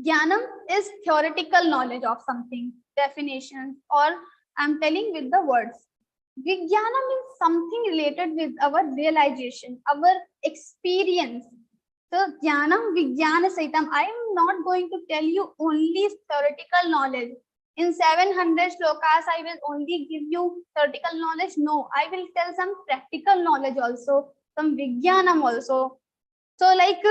Jnanam is theoretical knowledge of something, definitions, or I'm telling with the words. Vijnanam is something related with our realization, our experience. So Jnanam Vijnana Saitam, I am not going to tell you only theoretical knowledge. In 700 shlokas, I will only give you theoretical knowledge. No, I will tell some practical knowledge also, some Vijnanam also. So like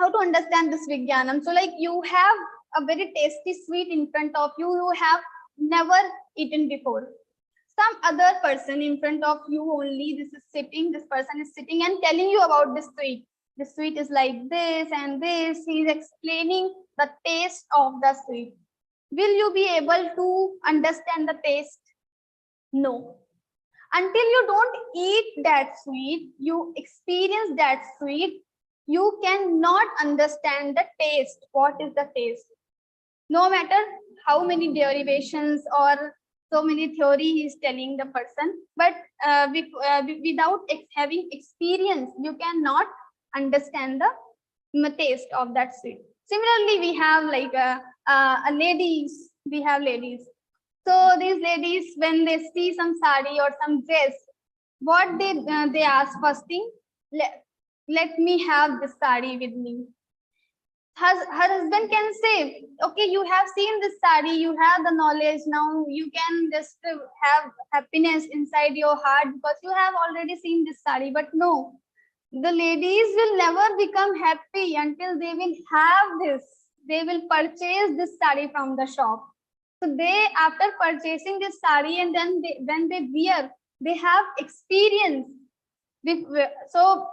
how to understand this Vijnanam? So like you have a very tasty sweet in front of you, you have never eaten before. Some other person in front of you only, this person is sitting and telling you about this sweet. The sweet is like this and this. He is explaining the taste of the sweet. Will you be able to understand the taste? No. Until you don't eat that sweet, you experience that sweet, you cannot understand the taste. What is the taste? No matter how many derivations or so many theory he is telling the person, but without having experience, you cannot understand the taste of that sweet. Similarly, we have like ladies. We have ladies. So these ladies, when they see some sari or some dress, what they ask first thing, let me have this sari with me. Her husband can say, okay, you have seen this sari, you have the knowledge, now you can just have happiness inside your heart because you have already seen this sari. But no, the ladies will never become happy until they will have this. They will purchase this sari from the shop. So they, after purchasing this sari and then when they wear, they have experience. So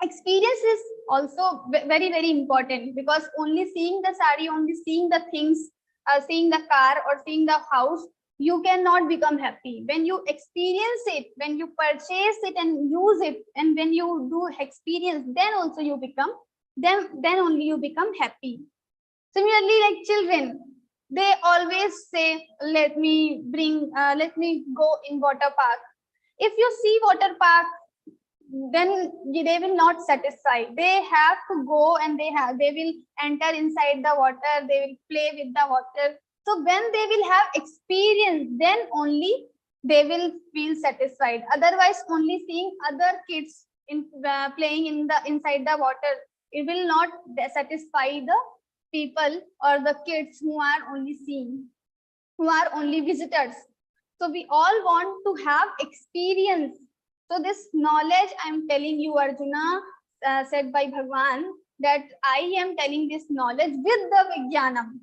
experience is also very, very important, because only seeing the sari, only seeing the things, seeing the car or seeing the house, you cannot become happy. When you experience it, when you purchase it and use it, and when you do experience, then also you become, then only you become happy. Similarly, like children, they always say, let me go in water park. If you see water park, then they will not satisfy. They have to go and they will enter inside the water, they will play with the water. So when they will have experience, then only they will feel satisfied. Otherwise, only seeing other kids playing inside the water, it will not satisfy the people or the kids who are only seeing, who are only visitors. So we all want to have experience. So this knowledge I am telling you, Arjuna, said by Bhagwan, that I am telling this knowledge with the Vijnanam.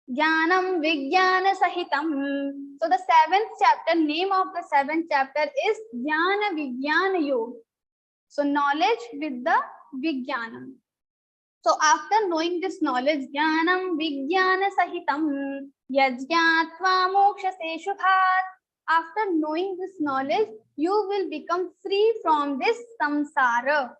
Jnanam Vijnana Sahitam. So the seventh chapter, name of the seventh chapter is Jnana Vijnana Yoga. So knowledge with the Vijnanam. So after knowing this knowledge, Jnanam Vijnana Sahitam Yajñātva Mokṣase Shubhat. After knowing this knowledge, you will become free from this samsara.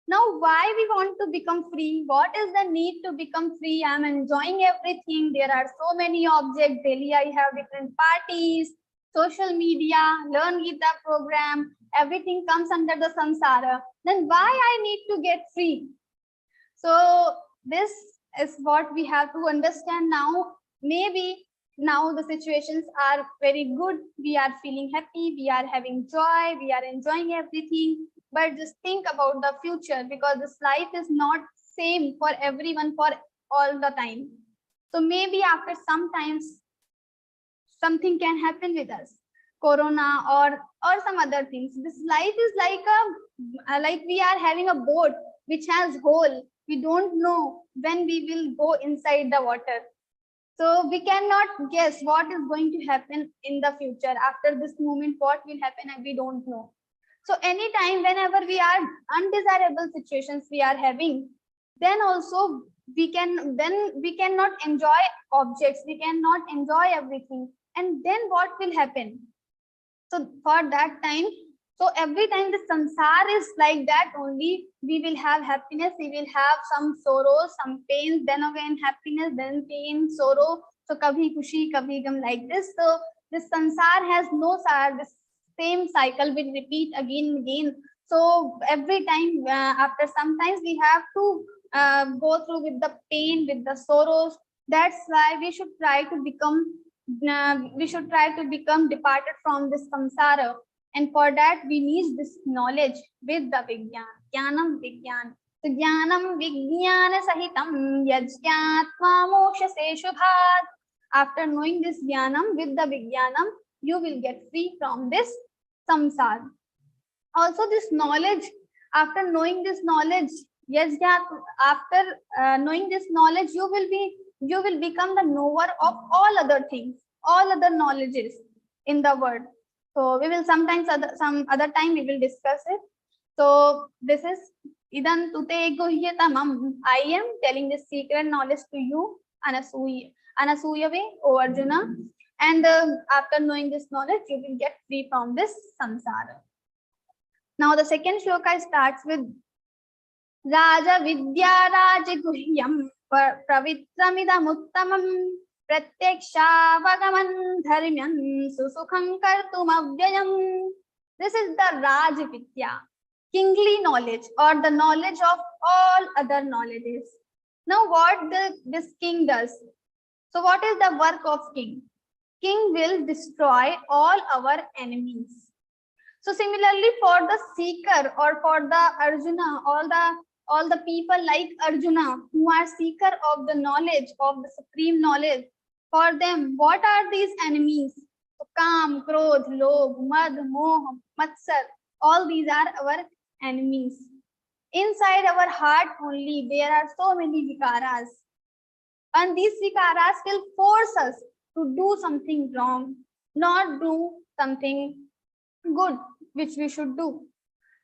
Now, why we want to become free? What is the need to become free? I am enjoying everything. There are so many objects. Daily I have different parties, social media, Learn Geeta program. Everything comes under the samsara. Then why I need to get free? So this is what we have to understand now. Maybe now the situations are very good. We are feeling happy. We are having joy. We are enjoying everything. But just think about the future, because this life is not same for everyone for all the time. So maybe after some times something can happen with us, corona or some other things. This life is like we are having a boat which has hole. We don't know when we will go inside the water. So we cannot guess what is going to happen in the future. After this moment, what will happen, and we don't know. So anytime, whenever we are undesirable situations we are having, then also we cannot enjoy objects, we cannot enjoy everything. And then what will happen? So for that time, so every time the samsara is like that only, we will have happiness, we will have some sorrows, some pains, then again happiness, then pain, sorrow. So kabhi khushi, kabhi gum, like this. So this samsara has no this same cycle will repeat again and again. So every time, after sometimes we have to go through with the pain, with the sorrows. That's why we should try to become departed from this samsara. And for that we need this knowledge with the Vijnana. Jnanam Vijnana. So Jnanam Vijnana Sahitam Yajñātva Mokṣase Shubhat. After knowing this Jnanam with the Vijnanam, you will get free from this samsara. Also this knowledge, after knowing this knowledge, after knowing this knowledge, you will become the knower of all other things, all other knowledges in the world. So we will some other time we will discuss it. So this is Idam Tute Guhyatamam. I am telling this secret knowledge to you, Anasuyave, O Arjuna. And after knowing this knowledge, you will get free from this samsara. Now the second shloka starts with Raja Vidya Raja Guhyam Pravitramidam Uttamam Pratyakshavagaman Dharmyan Susukham Kartum Avyayam. This is the Raj Vidya, kingly knowledge, or the knowledge of all other knowledges. Now what this king does? So what is the work of king? King will destroy all our enemies. So similarly for the seeker, or for the Arjuna, all the people like Arjuna who are seeker of the knowledge, of the supreme knowledge, for them what are these enemies? So Kam, Krodh, Lobh, Mad, Moh, Matsar, all these are our enemies. Inside our heart only there are so many vikaras, and these vikaras will force us to do something wrong, not do something good which we should do.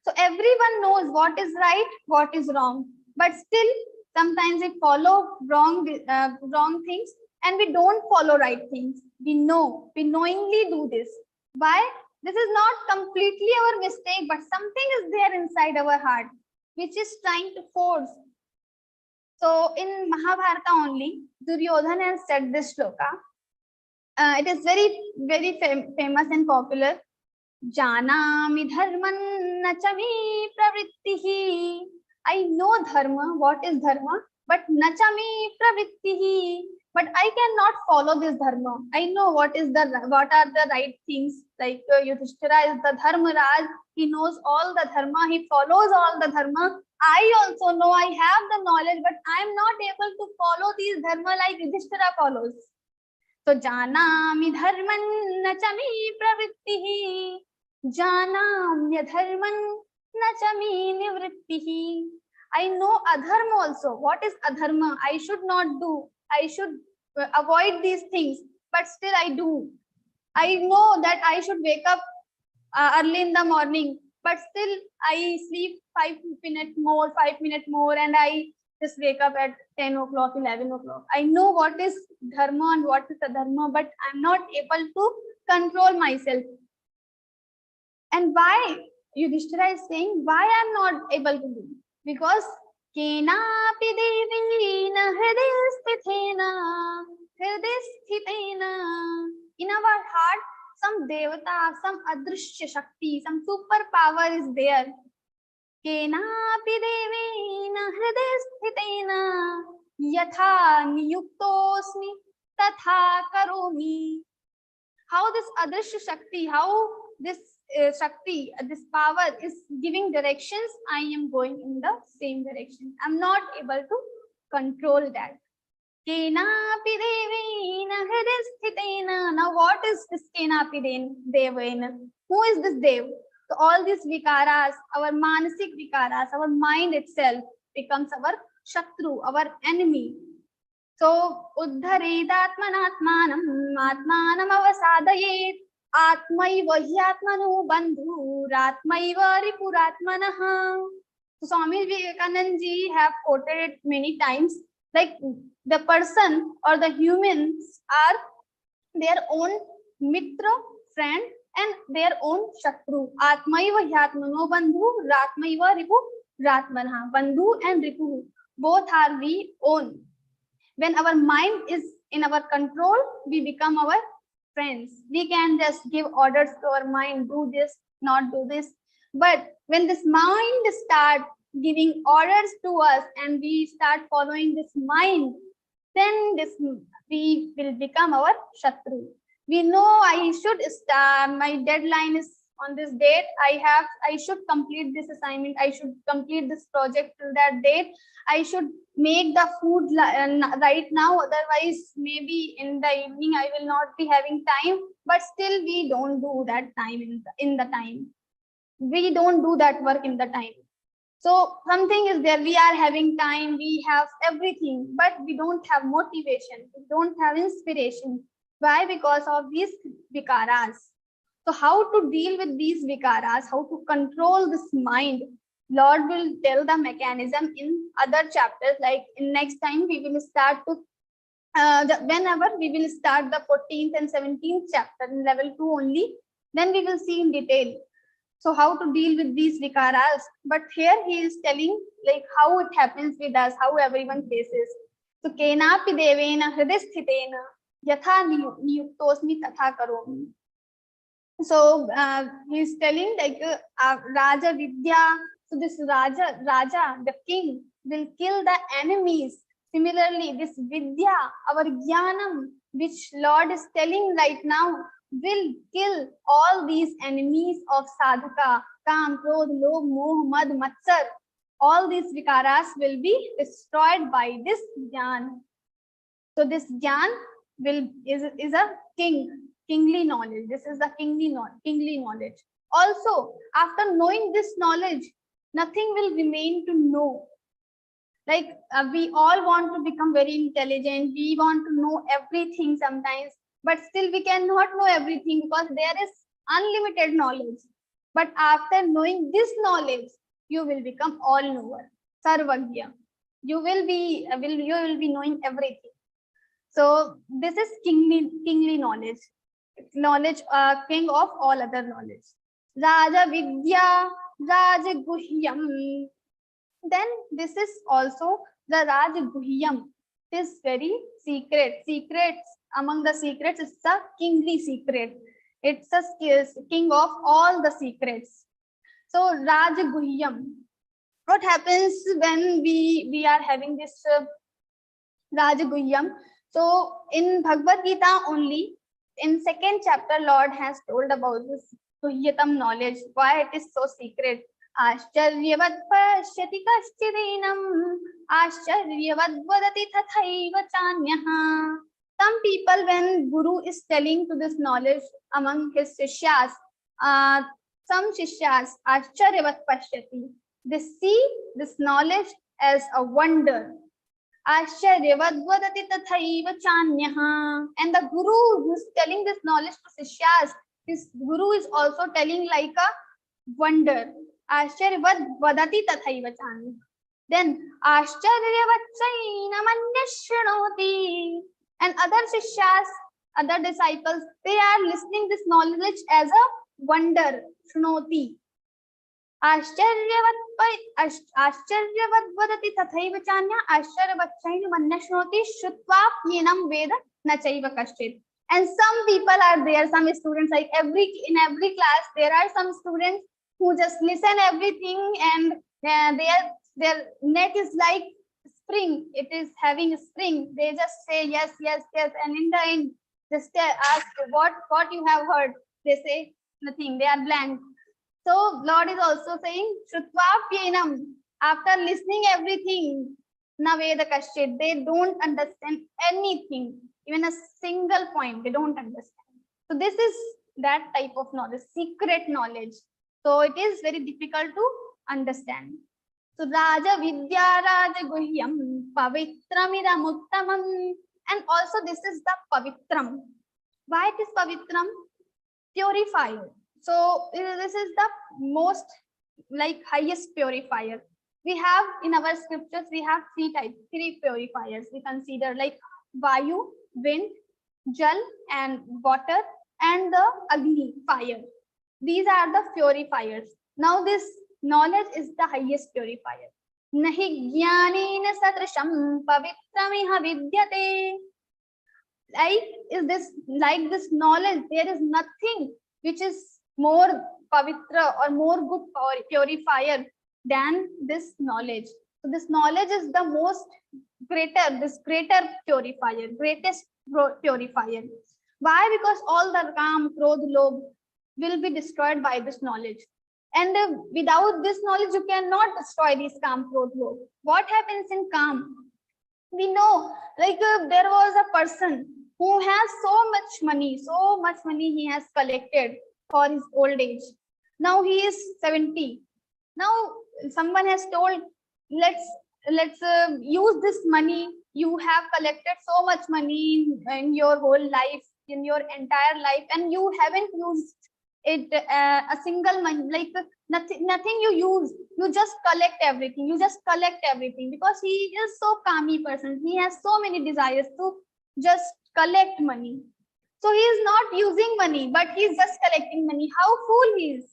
So everyone knows what is right, what is wrong, but still sometimes we follow wrong things, and we don't follow right things. We knowingly do this. Why? This is not completely our mistake, but something is there inside our heart which is trying to force. So in Mahabharata only, Duryodhana has said this shloka. It is very famous and popular. Janami dharman nachami pravrittihi. I know dharma, what is dharma, but nachami pravrittihi. But I cannot follow this dharma. I know what are the right things. Like Yudhishthira is the dharma raj. He knows all the dharma. He follows all the dharma. I also know, I have the knowledge, but I am not able to follow these dharma like Yudhishthira follows. So janami dharman nachami pravrittihi. Janamya dharman nachami nivrittihi. I know adharma also. What is adharma? I should not do. I should avoid these things, but still I do. I know that I should wake up early in the morning, but still I sleep 5 minutes more, and I just wake up at 10 o'clock, 11 o'clock. I know what is dharma and what is adharma, but I'm not able to control myself. And why? Yudhishthira is saying, why I'm not able to do? Because kenapi devena hridayasthitena, in our heart, some devata, some adrishya shakti, some super power is there. Kenapi devena hridayasthitena yatha niyuktosmi tatha karomi. How this adrishya shakti, how this shakti, this power is giving directions, I am going in the same direction. I'm not able to control that. Kenapi devena hridayasthitena. Now what is this kenapi devena? Who is this dev? So all these vikaras, our manasik vikaras, our mind itself becomes our shatru, our enemy. So uddharedatmanatmanam atmanam avasadayet atmaiva hyatmano bandhuratmaiva ripuratmanah. So Swami Vivekananda ji have quoted it many times, like the person or the humans are their own mitra, friend, and their own shatru. Atmaiva hyatmano bandhu ratmaiva ripu ratmanah. Bandhu and ripu, both are we own. When our mind is in our control, we become our friends. We can just give orders to our mind, do this, not do this. But when this mind starts giving orders to us and we start following this mind, then we will become our shatru. We know I should start, my deadline is on this date, I should complete this assignment, I should complete this project till that date, I should make the food right now, otherwise maybe in the evening I will not be having time. But still we don't do that time in the time. We don't do that work in the time. So something is there, we are having time, we have everything, but we don't have motivation, we don't have inspiration. Why? Because of these vikaras. So how to deal with these vikaras, how to control this mind, Lord will tell the mechanism in other chapters. Like in next time we will start to, whenever we will start the 14th and 17th chapter in level 2 only, then we will see in detail. So how to deal with these vikaras. But here he is telling like how it happens with us, how everyone faces. So kenapi devena hridayasthitena yatha niyuktosmi tatha karomi. So he is telling like Raja Vidya. So this Raja, the king, will kill the enemies. Similarly, this Vidya, our Jnanam, which Lord is telling right now, will kill all these enemies of sadhaka, kam, krodh, lobh, moh, mad, matsar. All these vikaras will be destroyed by this Jnana. So this Jnana is a kingly knowledge. This is the kingly knowledge. Also, after knowing this knowledge, nothing will remain to know. Like we all want to become very intelligent. We want to know everything sometimes, but still we cannot know everything because there is unlimited knowledge. But after knowing this knowledge, you will become all knower, sarvagya. You will be knowing everything. So this is kingly knowledge. King of all other knowledge. Raja Vidya, Raja Guhyam. Then this is also the Raja Guhyam. It is very secret. Secrets, among the secrets, it's a kingly secret. It's a king of all the secrets. So Raja Guhyam. What happens when we are having this Raja Guhyam? So in Bhagavad-Gītā only, in 2nd chapter, Lord has told about this Guhyatam knowledge, why it is so secret. Ashcharyavat pashyati kaschidinam, ashcharyavat vadati tathaiva chanyaha. Some people, when Guru is telling to this knowledge among his shishyas, some shishyas, ashcharyavat pashyati, they see this knowledge as a wonder. Ashcharyavad vadati tathaiva chanyah. And the guru who is telling this knowledge to Sishyas, his guru is also telling like a wonder. Ashcharyavad vadati tathaiva chanyah. Then Ashcharyavad chainam annashrunoti. And other Sishyas, other disciples, they are listening this knowledge as a wonder. Shrunoti. Ashcharyavad vadati tathaiva chanya ashcharyavad chainam annashrunoti shrutva yenam veda na chaiva kashchit. And some people are there, some students, like in every class there are some students who just listen everything, and their neck is like spring. It is having a spring. They just say yes, yes, yes, and in the end just ask what you have heard. They say nothing. They are blank. So Lord is also saying Shrutva-pyenam, after listening everything, na veda kashchit, they don't understand anything, even a single point, they don't understand. So this is that type of knowledge, secret knowledge. So it is very difficult to understand. So Raja Vidya Raja Guhyam Pavitramidam Uttamam. And also this is the Pavitram. Why it is Pavitram? Purifier. So this is the most like highest purifier. We have in our scriptures, we have three purifiers. We consider like Vayu, wind, Jal and water, and the Agni, fire. These are the purifiers. Now this knowledge is the highest purifier. Nahi jnanena satrisham pavitramiha vidyate. Like this knowledge, there is nothing which is more pavitra or more good purifier than this knowledge. So this knowledge is the most greater purifier, greatest purifier. Why? Because all the Kam, Krodh, Lobh will be destroyed by this knowledge. And without this knowledge, you cannot destroy these Kam, Krodh, Lobh. What happens in Kam? We know, like there was a person who has so much money he has collected for his old age. Now he is 70. Now someone has told, let's use this money. You have collected so much money in your whole life, in your entire life, and you haven't used it a single money, like nothing you use. You just collect everything. Because he is so calmy person. He has so many desires to just collect money. So he is not using money, but he is just collecting money. How fool he is.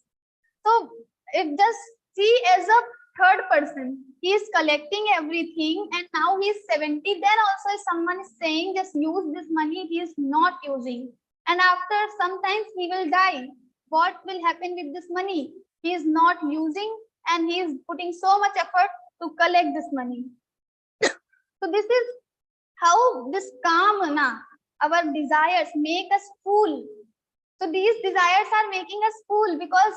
So if just see as a third person, he is collecting everything, and now he is 70. Then also if someone is saying just use this money, he is not using. And after sometimes he will die. What will happen with this money? He is not using, and he is putting so much effort to collect this money. So this is how this kamana, our desires, make us fool. So these desires are making us fool, because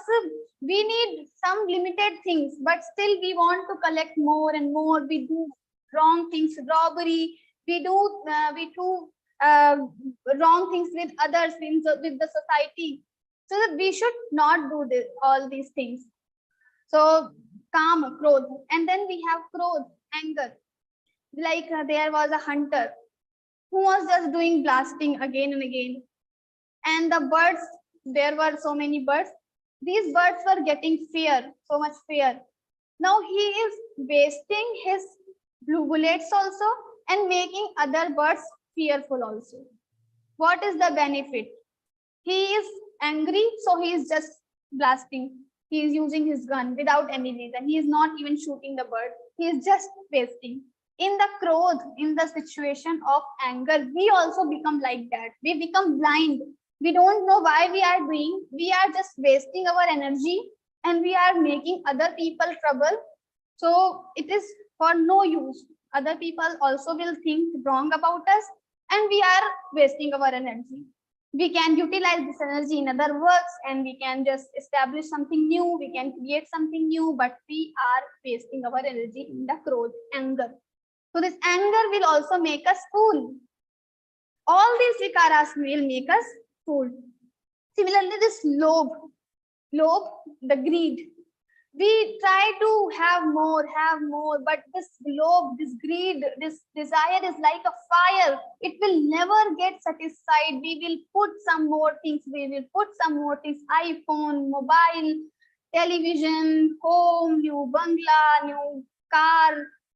we need some limited things, but still we want to collect more and more. We do wrong things, robbery. We do wrong things with others, with the society. So that we should not do all these things. So Kama, Krodh, and then we have Krodh, anger. Like there was a hunter who was just doing blasting again and again. And the birds, there were so many birds. These birds were getting fear, so much fear. Now he is wasting his blue bullets also and making other birds fearful also. What is the benefit? He is angry, so he is just blasting. He is using his gun without any reason. He is not even shooting the bird. He is just wasting. In the Krodh, in the situation of anger, we also become like that. We become blind. We don't know why we are doing. We are just wasting our energy, and we are making other people trouble. So it is for no use. Other people also will think wrong about us, and we are wasting our energy. We can utilize this energy in other works, and we can just establish something new. We can create something new, but we are wasting our energy in the Krodh, anger. So this anger will also make us fool. All these vikaras will make us fool. Similarly, this lobh, the greed. We try to have more, but this lobe, this greed, this desire is like a fire. It will never get satisfied. We will put some more things, iPhone, mobile, television, home, new bungalow, new car,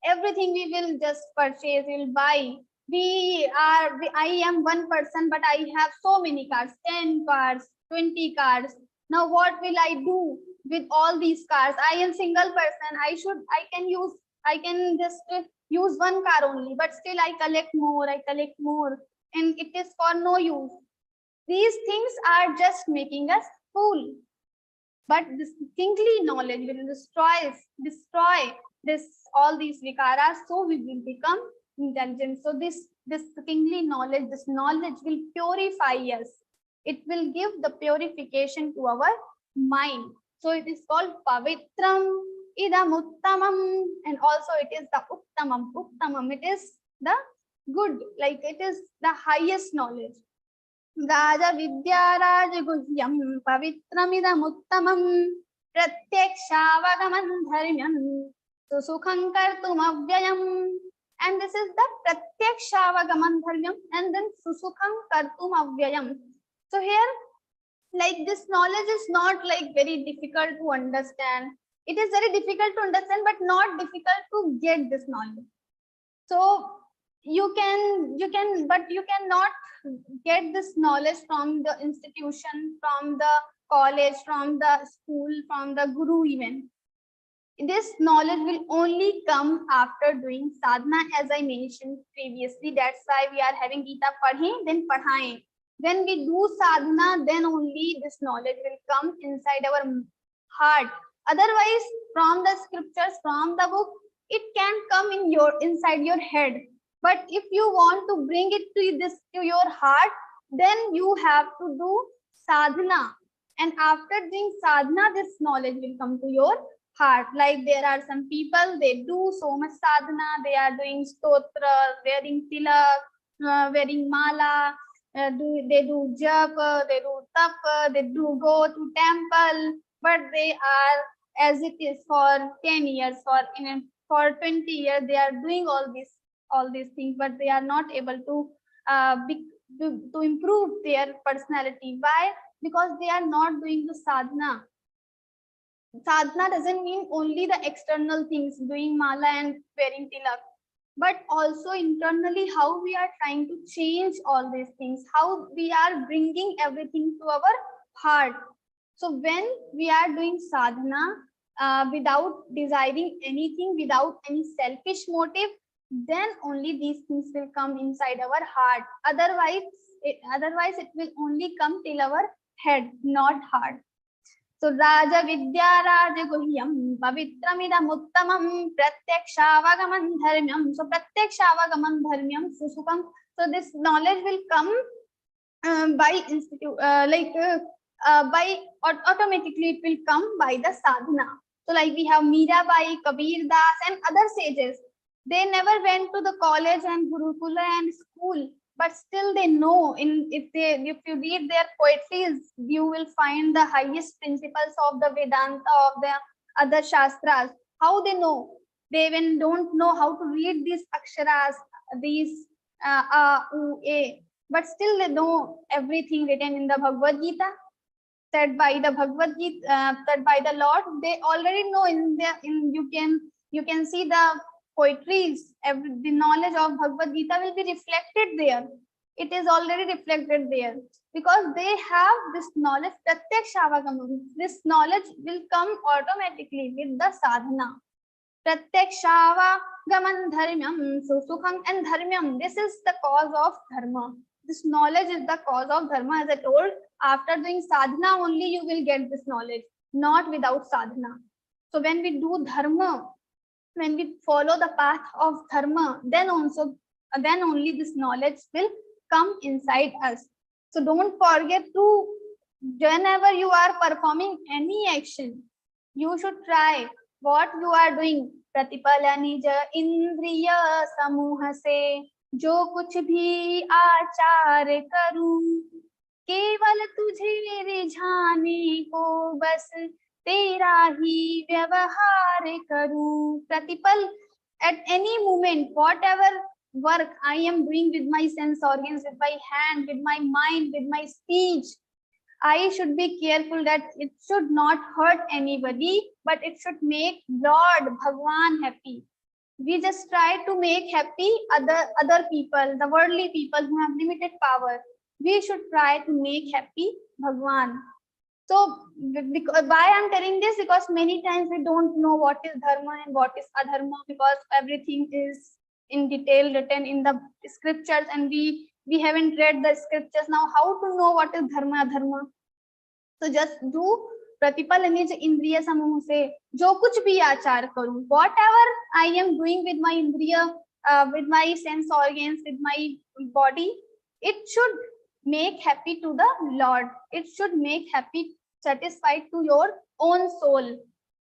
everything we will just purchase, we will buy. I am one person, but I have so many cars, 10 cars, 20 cars. Now what will I do with all these cars? I am single person. I can just use one car only, but still I collect more, and it is for no use. These things are just making us fool. But this kingly knowledge will destroy this all these vikaras, so we will become intelligent. So this kingly knowledge, this knowledge will purify us. It will give the purification to our mind. So it is called pavitram idam uttamam, and also it is the uttamam. Uttamam, it is the good, like it is the highest knowledge. Raja Vidya Raja Guhyam Pavitramidam Uttamam Pratyakshavagamam Dharmyam Susukham Kartum Avyayam. And this is the Pratyakshavagamam Dharmyam, and then Susukham Kartum Avyayam. So here, like, this knowledge is not like very difficult to understand. It is very difficult to understand, but not difficult to get this knowledge. So you cannot get this knowledge from the institution, from the college, from the school, from the guru even. This knowledge will only come after doing sadhana, as I mentioned previously. That's why we are having Geeta Padhe, then Padhaye. When we do sadhana, then only this knowledge will come inside our heart. Otherwise, from the scriptures, from the book, it can come inside your head. But if you want to bring it to your heart, then you have to do sadhana. And after doing sadhana, this knowledge will come to your heart. Like there are some people, they do so much sadhana, they are doing stotra, wearing tilak, wearing mala, they do japa, they do tapa, they do go to temple, but they are, as it is for 10 years, for 20 years, they are doing all these things, but they are not able to improve their personality. Why? Because they are not doing the sadhana. Sadhana doesn't mean only the external things, doing mala and wearing tilak, but also internally how we are trying to change all these things, how we are bringing everything to our heart. So when we are doing sadhana without desiring anything, without any selfish motive, then only these things will come inside our heart. Otherwise it will only come till our head, not heart. So Raja Vidya Raja Guhyam Pavitramidam Uttamam Pratyakshavagamam Dharmyam. So Pratyakshavagamam Dharmyam Susukam. So this knowledge will come by automatically it will come by the sadhana. So like we have Mirabai, Kabir Das and other sages. They never went to the college and Gurukula and school, but still they know. If you read their poetries, you will find the highest principles of the Vedanta, of the other Shastras. How they know? They even don't know how to read these aksharas, these A, but still they know everything written in the Bhagavad-Gītā, said by the Bhagavad-Gītā, said by the Lord. They already know you can see the poetries, the knowledge of Bhagavad-Gītā will be reflected there. It is already reflected there because they have this knowledge. Pratyakshavagamam. This knowledge will come automatically with the sadhana. Pratyakshavagamam dharmyam susukham, and dharmyam. This is the cause of dharma. This knowledge is the cause of dharma. As I told, after doing sadhana only you will get this knowledge, not without sadhana. So when we do dharma, when we follow the path of dharma, then only this knowledge will come inside us. So don't forget to, whenever you are performing any action, you should try what you are doing. Pratipala nija indriya samuha se jo kuch bhi aachar karu keval tujhe rijhane ko bas तेरा ही व्यवहार करूं. Pratipal, at any moment, whatever work I am doing with my sense organs, with my hand, with my mind, with my speech, I should be careful that it should not hurt anybody, but it should make Lord Bhagwan happy. We just try to make happy other people, the worldly people who have limited power. We should try to make happy Bhagwan. So why I'm telling this, because many times we don't know what is dharma and what is adharma, because everything is in detail written in the scriptures and we haven't read the scriptures. Now how to know what is dharma adharma? So just do Pratipal निज इंद्रिय समूह से जो कुछ भी आचार करूं, whatever I am doing with my indriya, with my sense organs, with my body, it should make happy to the Lord. It should make happy, satisfied to your own soul,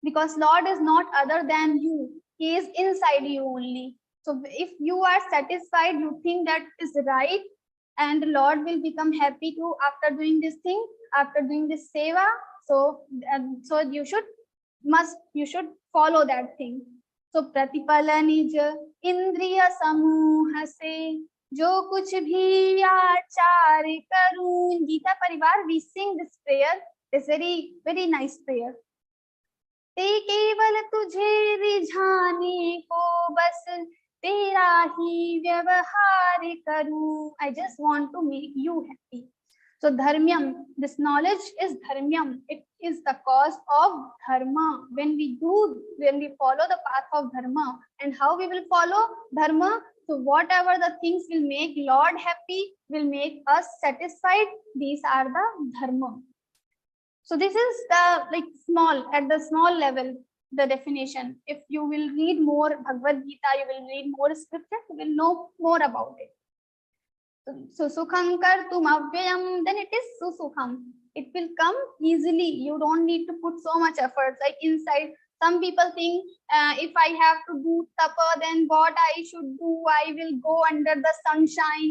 because Lord is not other than you. He is inside you only. So if you are satisfied, you think that is right, and the Lord will become happy too after doing this thing, after doing this seva. So you should follow that thing. So pratipala nij indriya samuha se jo kuch bhi aachar karun. Geeta Parivar, we sing this prayer. It's very, very nice prayer. ते केवल तुझे रिझाने को बस तेरा ही व्यवहार करूं. I just want to make you happy. So dharmyam, this knowledge is dharmyam. It is the cause of dharma. When we follow the path of dharma, and how we will follow dharma? So whatever the things will make Lord happy, will make us satisfied, these are the dharma. So this is the at the small level, the definition. If you will read more Bhagavad-Gītā, you will read more scriptures, you will know more about it. So sukham kartum avyayam, then it is susukham. It will come easily. You don't need to put so much effort. Like inside, some people think if I have to do tapa, then what I should do? I will go under the sunshine.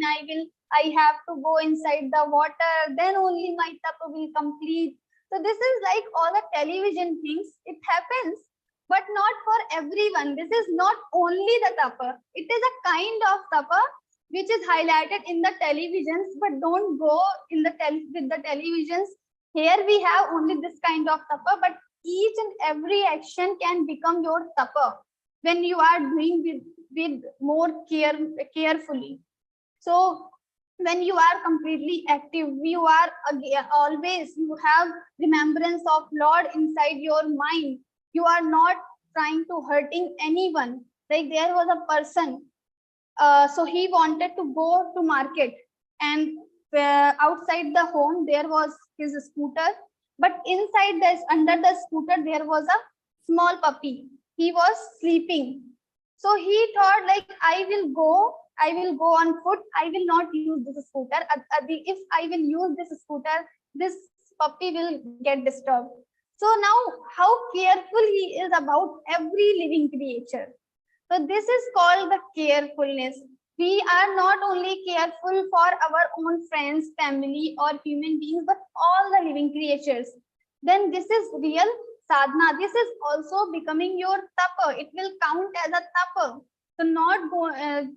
I have to go inside the water. Then only my tapa will complete. So this is like all the television things. It happens, but not for everyone. This is not only the tapa. It is a kind of tapa which is highlighted in the televisions, but don't go in the with the televisions. Here we have only this kind of tapa, but each and every action can become your tapa when you are doing with more carefully. So when you are completely active, you are always, you have remembrance of Lord inside your mind. You are not trying to hurting anyone. Like there was a person, so he wanted to go to market, and outside the home there was his scooter, but inside this, under the scooter, there was a small puppy. He was sleeping. So he thought, like, I will go on foot. I will not use this scooter. If I will use this scooter, this puppy will get disturbed. So now how careful he is about every living creature. So this is called the carefulness. We are not only careful for our own friends, family, or human beings, but all the living creatures. Then this is real sadhana. This is also becoming your tapa. It will count as a tapa. So not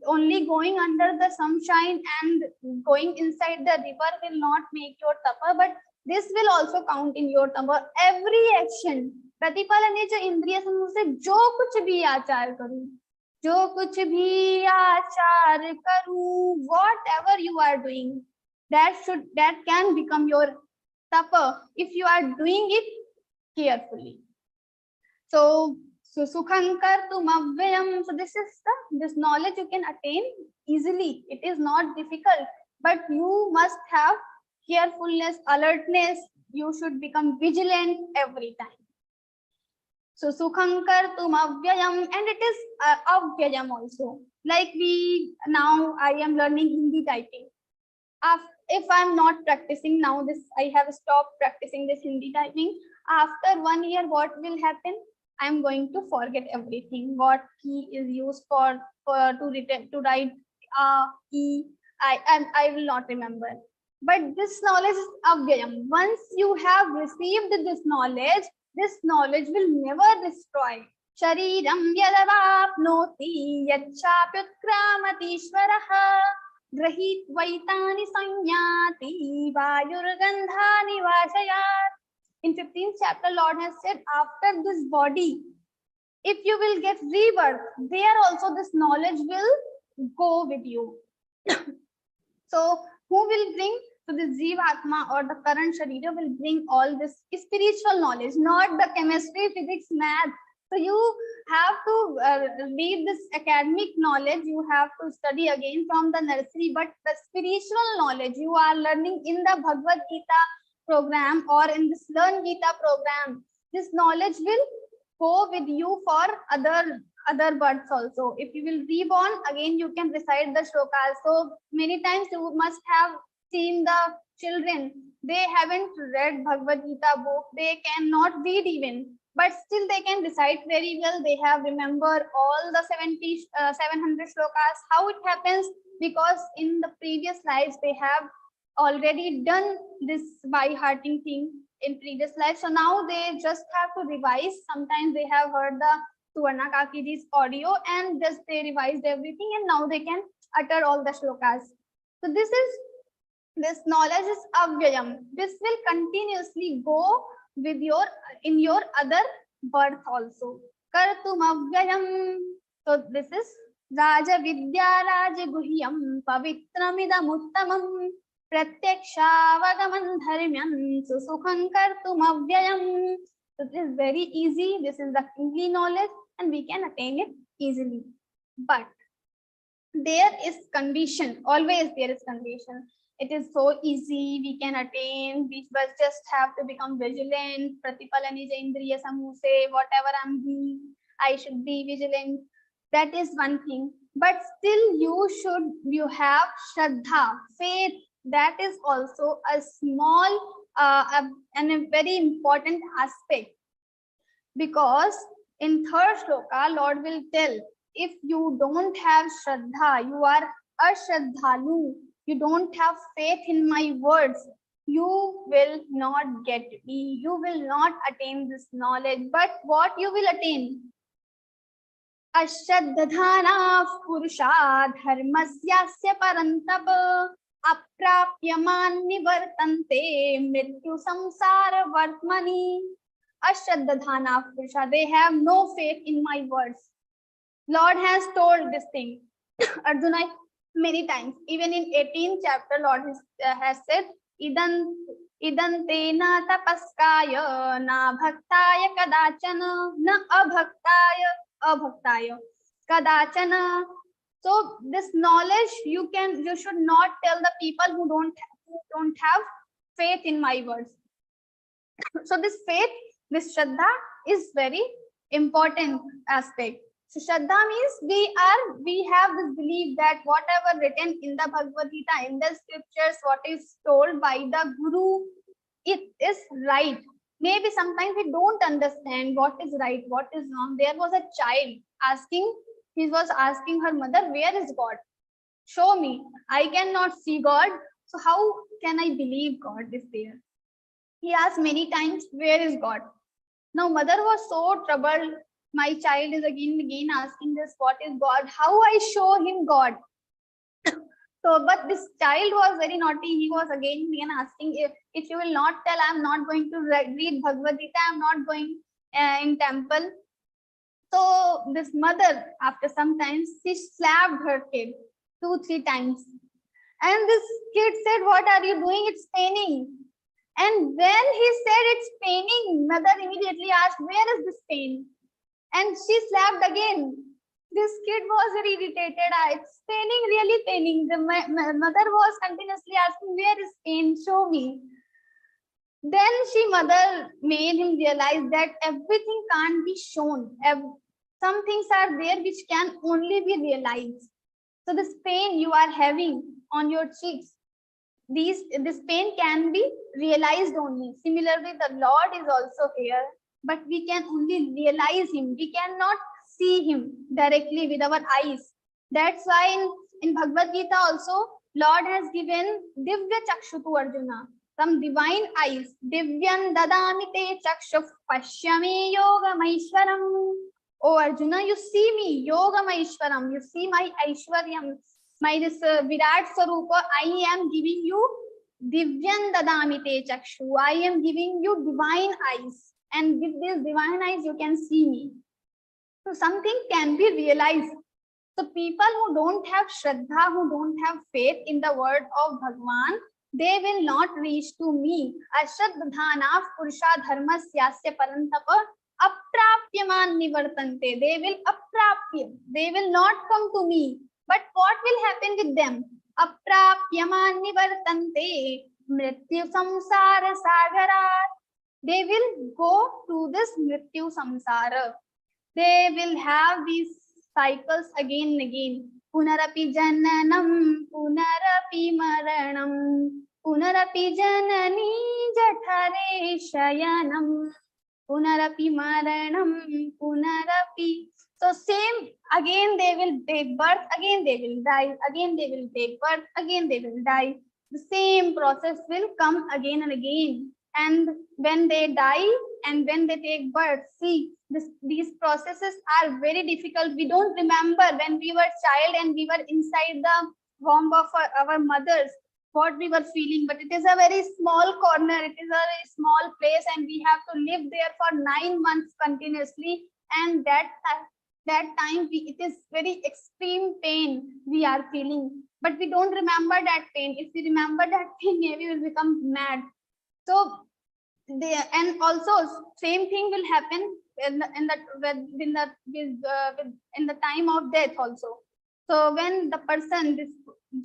only going under the sunshine and going inside the river will not make your tapa, but this will also count in your tapa. Every action. प्रतिपालन है जो इंद्रिय समूह से जो कुछ भी आचार करूं, जो कुछ भी आचार करूं, whatever you are doing, that can become your tapa if you are doing it carefully. So sukham kartum avyayam. So this knowledge you can attain easily. It is not difficult, but you must have carefulness, alertness. You should become vigilant every time. So sukham kartum avyayam, and it is avyayam also. Like now I am learning Hindi typing. If I'm not practicing now, I have stopped practicing this Hindi typing. After 1 year, what will happen? I'm going to forget everything. What key is used to write e, I will not remember. But this knowledge is avyayam. Once you have received this knowledge, This knowledge will never destroy. Shariram yadavapnoti yachapyutkramatiishvaraha grahitvaitani sanyati vayurgandhani vashayat. In 15th chapter, Lord has said, after this body, if you will get rebirth, there also this knowledge will go with you. So, who will bring? So, the Jivatma or the current Sharira will bring all this spiritual knowledge, not the chemistry, physics, math. So, you have to read this academic knowledge, you have to study again from the nursery, but the spiritual knowledge you are learning in the Bhagavad Gita program or in this Learn Gita program, this knowledge will go with you for other births also. If you will reborn, again you can recite the shlokas. So many times you must have seen the children, they haven't read Bhagavad Gita book, they cannot read even, but still they can recite very well. They have remembered all the 700 shlokas. How it happens? Because in the previous lives they have already done this by hearting thing in previous life. So now they just have to revise. Sometimes they have heard the Suvarna Kakiji's audio and just they revised everything and now they can utter all the shlokas. So this knowledge is avyayam. This will continuously go with in your other birth also. Kartum avyayam. So this is Raja Vidya Raja Guhyam Pavitramidam Uttamam Pratyakshavagamam Dharmyam Susukhan Kartum avyayam. So this is very easy. This is the kingly knowledge and we can attain it easily. But there is condition. Always there is condition. It is so easy, we can attain, we just have to become vigilant. Pratipalani Indriya Samuse, whatever I'm doing, I should be vigilant. That is one thing. But still you have Shraddha, faith. That is also a small and a very important aspect. Because in third shloka, Lord will tell, if you don't have Shraddha, you are Ashraddhalu, you don't have faith in my words, you will not get me, you will not attain this knowledge. But what you will attain? Ashraddhana purusha dharmasyasya parantapa aprapyaman nivartante mrityu samsara vartmani. Ashraddhana purusha, they have no faith in my words. Lord has told this thing. Arjuna many times, even in 18th chapter, Lord has said, Idan te na tapaskaya na bhaktaya kadachana na abhaktaya kadachana. So this knowledge you should not tell the people who don't have faith in my words. So this faith, this Shraddha is very important aspect. So Shraddha means we have this belief that whatever written in the Bhagavad Gita, in the scriptures, what is told by the Guru, it is right. Maybe sometimes we don't understand what is right, what is wrong. There was a child he was asking her mother, where is God? Show me. I cannot see God. So how can I believe God is there? He asked many times, where is God? Now mother was so troubled. My child is again asking this, what is God? How I show him God? So, but this child was very naughty. He was again asking, if you will not tell, I'm not going to read Bhagavad Gita, I'm not going in temple. So this mother, after some time, she slapped her kid 2-3 times. And this kid said, what are you doing? It's paining. And when he said it's paining, mother immediately asked, where is this pain? And she slapped again. This kid was very irritated. It's paining, really paining. The mother was continuously asking, where is pain? Show me. Then mother made him realize that everything can't be shown. Some things are there which can only be realized. So this pain you are having on your cheeks, this pain can be realized only. Similarly, the Lord is also here, but we can only realize him. We cannot see him directly with our eyes. That's why in Bhagavad Gita also, Lord has given Divya Chakshu to Arjuna. some divine eyes. Divyan dadami te chakshuf pashyami yogamaishwaram. Oh Arjuna, you see me, yogamaishwaram. You see my Aishwaryam, my this Virat Sarupa. I am giving you divyan dadami te chakshu. I am giving you divine eyes, and with these divine eyes you can see me. So something can be realized. So people who don't have Shraddha, who don't have faith in the word of Bhagwan, they will not reach to me. Ashraddhana purusha dharmasyasya parantapa aprapyaman nivartante. They will aprapya. They will not come to me. But what will happen with them? Aprapyaman nivartante mrityu samsara sagarat. They will go to this mrityu samsara. They will have these cycles again and again. Punarapi jananam, punarapi maranam, punarapi janani jathare shayanam, punarapi maranam, punarapi. So same, again they will take birth, again they will die, again they will take birth, again they will die. The same process will come again and again. And when they die and when they take birth, see, these processes are very difficult. We don't remember when we were child and we were inside the womb of our mothers, what we were feeling. But it is a very small corner, it is a very small place, and we have to live there for 9 months continuously. And that time it is very extreme pain we are feeling. But we don't remember that pain. If we remember that pain, maybe we will become mad. So and also same thing will happen in the time of death also. So when the person, this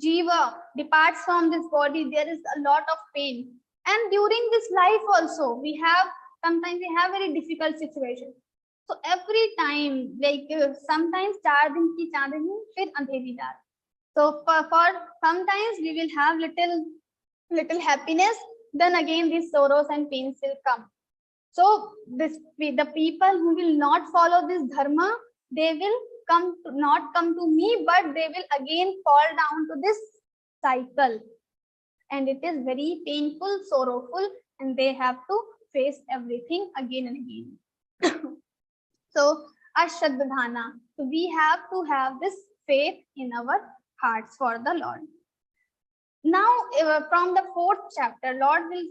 jiva, departs from this body, there is a lot of pain. And during this life also, sometimes we have very difficult situations. So every time, like sometimes 4 din ki chandni, fir andheri raat. So for sometimes we will have little happiness. Then again these sorrows and pains will come. So the people who will not follow this dharma, they will not come to me, but they will again fall down to this cycle. And it is very painful, sorrowful, and they have to face everything again and again. So Ashraddhana. So we have to have this faith in our hearts for the Lord. Now, from the 4th chapter, Lord will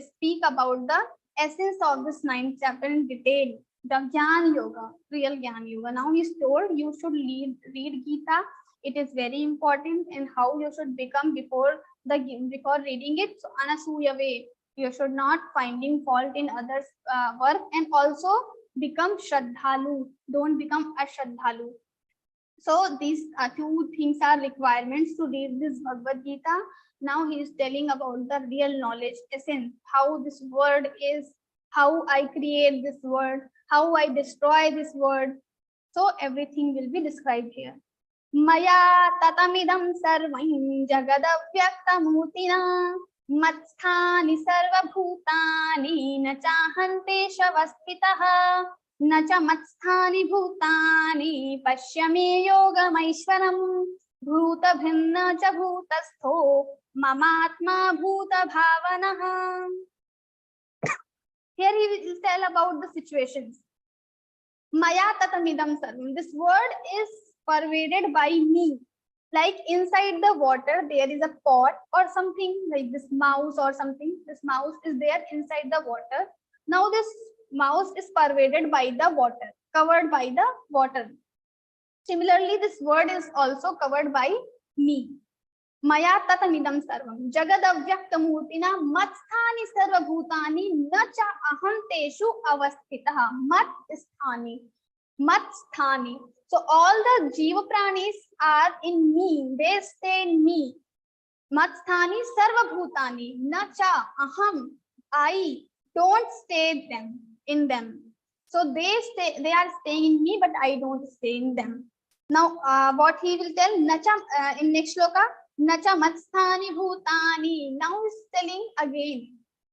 speak about the essence of this 9th chapter in detail, the Jnana Yoga, real Jnana Yoga. Now he's told you should read Geeta. It is very important, and how you should become before reading it. So anasuya way, you should not finding fault in others' work, and also become Shraddhalu. Don't become Ashraddhalu. So these 2 things are requirements to read this Bhagavad Gita. Now he is telling about the real knowledge, essence, how this word is, how I create this word, how I destroy this word. So everything will be described here. Maya tatamidam sarvam jagadavyaktamutina matsthani sarva bhutani na chahante shavastitaha. Nacha matsthani bhutani pashyami yogamaishwaram bhuta bhinna cha bhutastho mamatma bhuta bhavanaha. Here he will tell about the situations. Maya tatamidam sarvam. This word is pervaded by me. Like inside the water, there is a pot or something like this mouse or something. This mouse is there inside the water. Now this mouse is pervaded by the water, covered by the water. Similarly, this word is also covered by me. Maya tatamidam sarvam jagadavyaktamurtina matsthani sarva bhutani na cha aham teshu avasthitaha. Matsthani. So all the jiva pranis are in me, they stay in me. Matsthani sarva bhutani na cha aham, I don't stay in them. So they are staying in me, but I don't stay in them. Now what he will tell, nacha in next shloka, nacha matsthani bhutani. Now he's telling again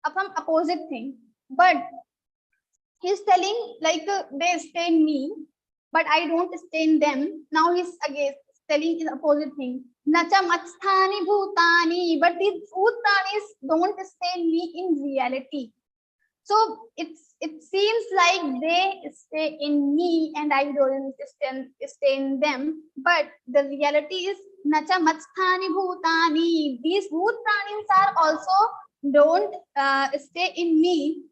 upon opposite thing, but he's telling like they stay in me, but I don't stay in them. Now he's again telling the opposite thing. Nacha matsthani bhutani, but these bhutanis don't stay in me in reality. So it seems like they stay in me and I don't stay in them. But the reality is nacha matsthani bhutani. These bhutanis are also don't stay in me.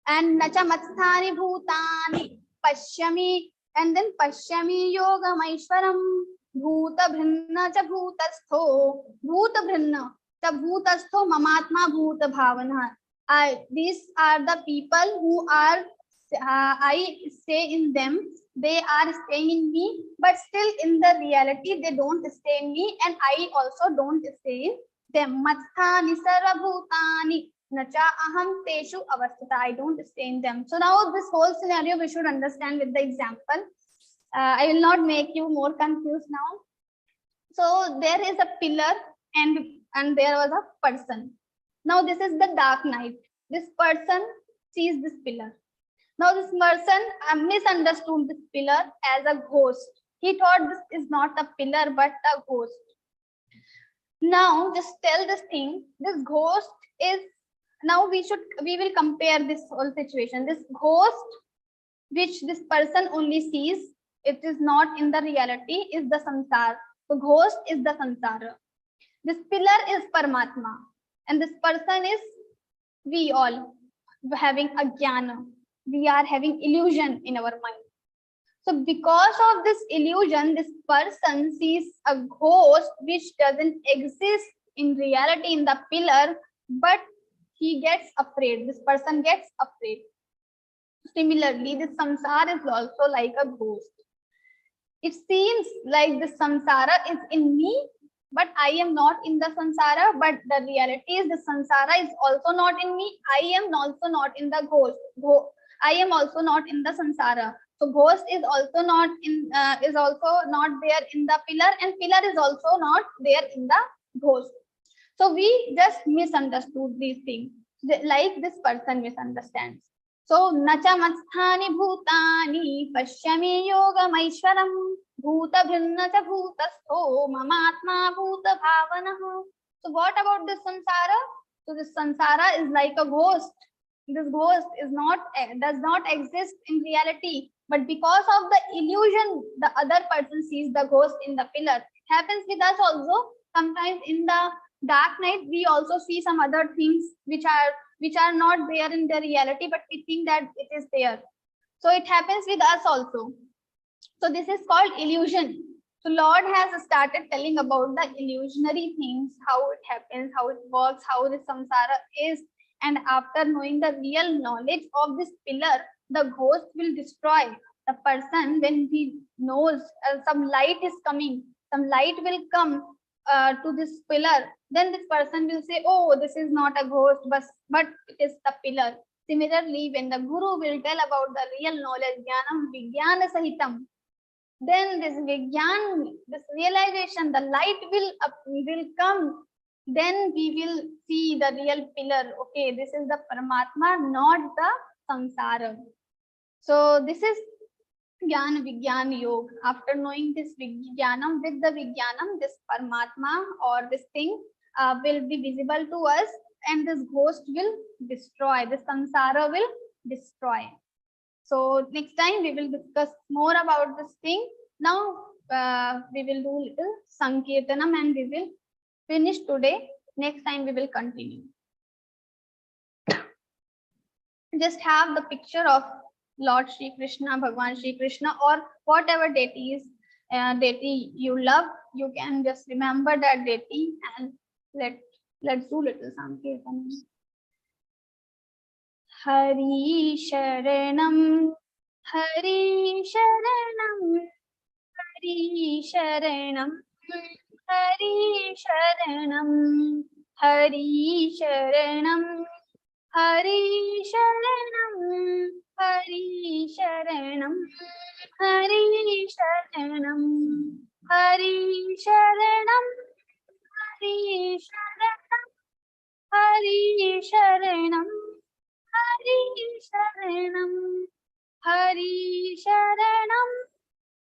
And nacha matsthani bhutani pashyami, and then pashyami yoga maishwaram bhuta bhinna cha bhutastho mamatma bhuta bhavana. These are the people who are I stay in them, they are staying in me, but still in the reality they don't stay in me and I also don't stay in them. Matsthani sarvabhutani nacha aham teshu avasthita. I don't stay in them. So now this whole scenario we should understand with the example. I will not make you more confused now. So there is a pillar and there was a person. Now this is the dark night. This person sees this pillar. Now this person misunderstood this pillar as a ghost. He thought this is not a pillar but a ghost. Now just tell this thing. This ghost is, now we will compare this whole situation. This ghost which this person only sees, it is not in the reality, is the samsara. The ghost is the samsara. This pillar is Paramatma. And this person is we all having a jnana. We are having illusion in our mind. So because of this illusion, this person sees a ghost which doesn't exist in reality in the pillar, but he gets afraid. This person gets afraid. Similarly, this samsara is also like a ghost. It seems like the samsara is in me, but I am not in the samsara. But the reality is the samsara is also not in me. I am also not in the ghost. I am also not in the samsara. So ghost is also not in is also not there in the pillar, and pillar is also not there in the ghost. So we just misunderstood these things, like this person misunderstands. So nacha matsthani bhutani pashyami yoga maishwaram bhuta bhinna cha bhutastho mamatma bhuta bhavana. So what about this samsara? So this samsara is like a ghost. This ghost is not does not exist in reality, but because of the illusion, the other person sees the ghost in the pillar. It happens with us also. Sometimes in the dark night, we also see some other things which are not there in the reality, but we think that it is there. So it happens with us also. So this is called illusion. So Lord has started telling about the illusionary things, how it happens, how it works, how the samsara is. And after knowing the real knowledge of this pillar, the ghost will destroy the person. When he knows some light is coming, some light will come to this pillar, then this person will say, oh, this is not a ghost, but it is the pillar. Similarly, when the guru will tell about the real knowledge, jnanam vijnana sahitam, then this vijnan, this realization, the light will come. Then we will see the real pillar. Okay, this is the Paramatma, not the samsara. So this is Jnana Vijnana Yoga. After knowing this Vijnanam, with the Vijnanam, this Paramatma or this thing will be visible to us, and this ghost will destroy, the samsara will destroy. So next time we will discuss more about this thing. Now we will do little Sankirtanam and we will finish today. Next time we will continue. Just have the picture of Lord Shri Krishna, Bhagwan Shri Krishna, or whatever deity you love. You can just remember that deity and let's do little Sankirtanam. Hari Sharanam, Hari Sharanam, Hari Sharanam, Hari Sharanam, Hari Sharanam, Hari Sharanam, Hari Sharanam, Hari Sharanam, Hari Sharanam, Hari Sharanam, Hari Sharanam, Hari Sharanam, Hari Sharanam,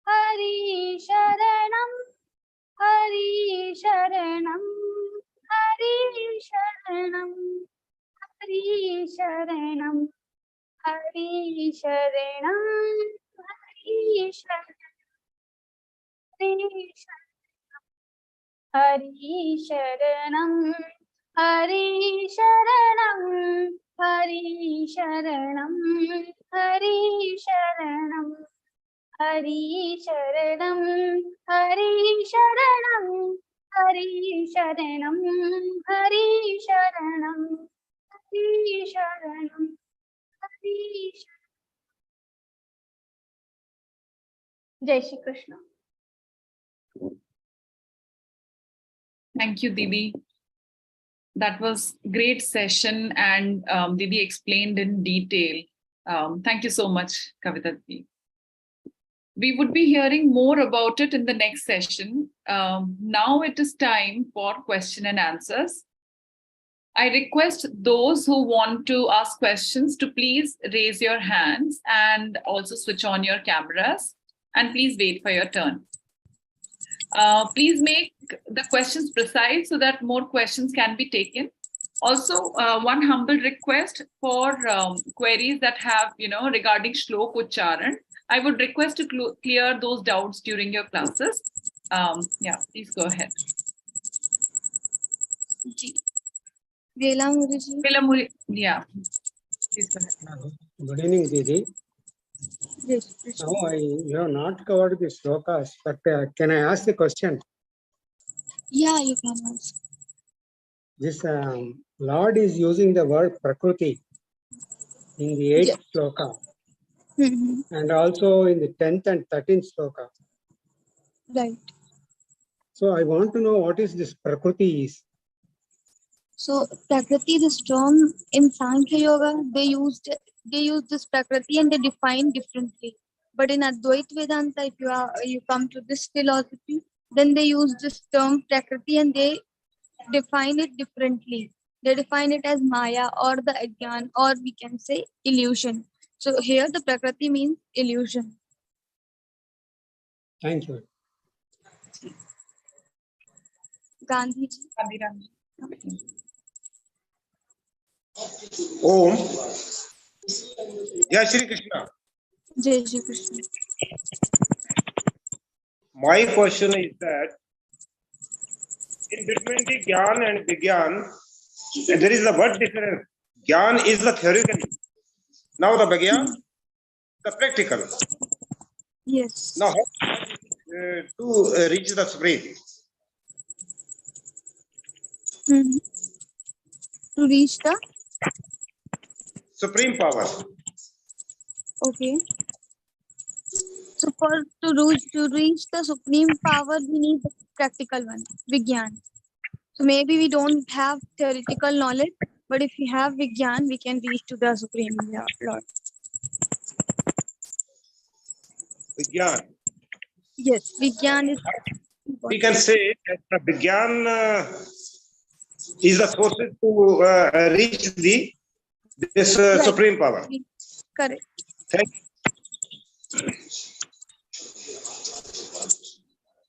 Hari Sharanam, Hari Sharanam, Hari Sharanam, Hari Sharanam, Hari Sharanam, Hari Sharanam, Hari Sharanam, Hari Sharanam, Hari Sharanam, Hari Sharanam, Hari Sharanam, Hari Sharanam, Hari Sharanam. Jai Shri Krishna. Thank you, Didi. That was great session, and Didi explained in detail. Thank you so much, Kavita Didi. We would be hearing more about it in the next session. Now it is time for question and answers. I request those who want to ask questions to please raise your hands and also switch on your cameras, and please wait for your turn. Please make the questions precise so that more questions can be taken. Also, one humble request for queries that have, regarding Shlok Ucharan, I would request to clear those doubts during your classes. Yeah, please go ahead. Velamuri, yeah, please go ahead. Good evening, Didi. Yes. Now, you have not covered the slokas, but can I ask the question? Yeah, you can ask. This Lord is using the word Prakriti in the 8th sloka and also in the 10th and 13th sloka. Right. So I want to know what is this Prakriti is. So Prakriti, this term in Sankhya Yoga, they use this Prakriti and they define differently. But in Advaita Vedanta, if you come to this philosophy, then they use this term Prakriti and they define it differently. They define it as Maya or the Ajnan, or we can say illusion. So here the Prakriti means illusion. Thank you. Gandhi. Om. Jai Shri Krishna. Jai Shri Krishna. My question is that in between the Gyan and Vigyan, there is a word difference. Gyan is the theoretical. Now the Vigyan, the practical. Yes. Now, to reach the Supreme. To reach the Supreme power. okay. So to reach the supreme power, we need the practical one, Vigyan. So maybe we don't have theoretical knowledge, but if we have Vigyan, we can reach to the Supreme Lord. Vigyan. Yes, Vigyan is important. We can say that the Vigyan is the source to reach this Right. supreme power. Correct. Thank you.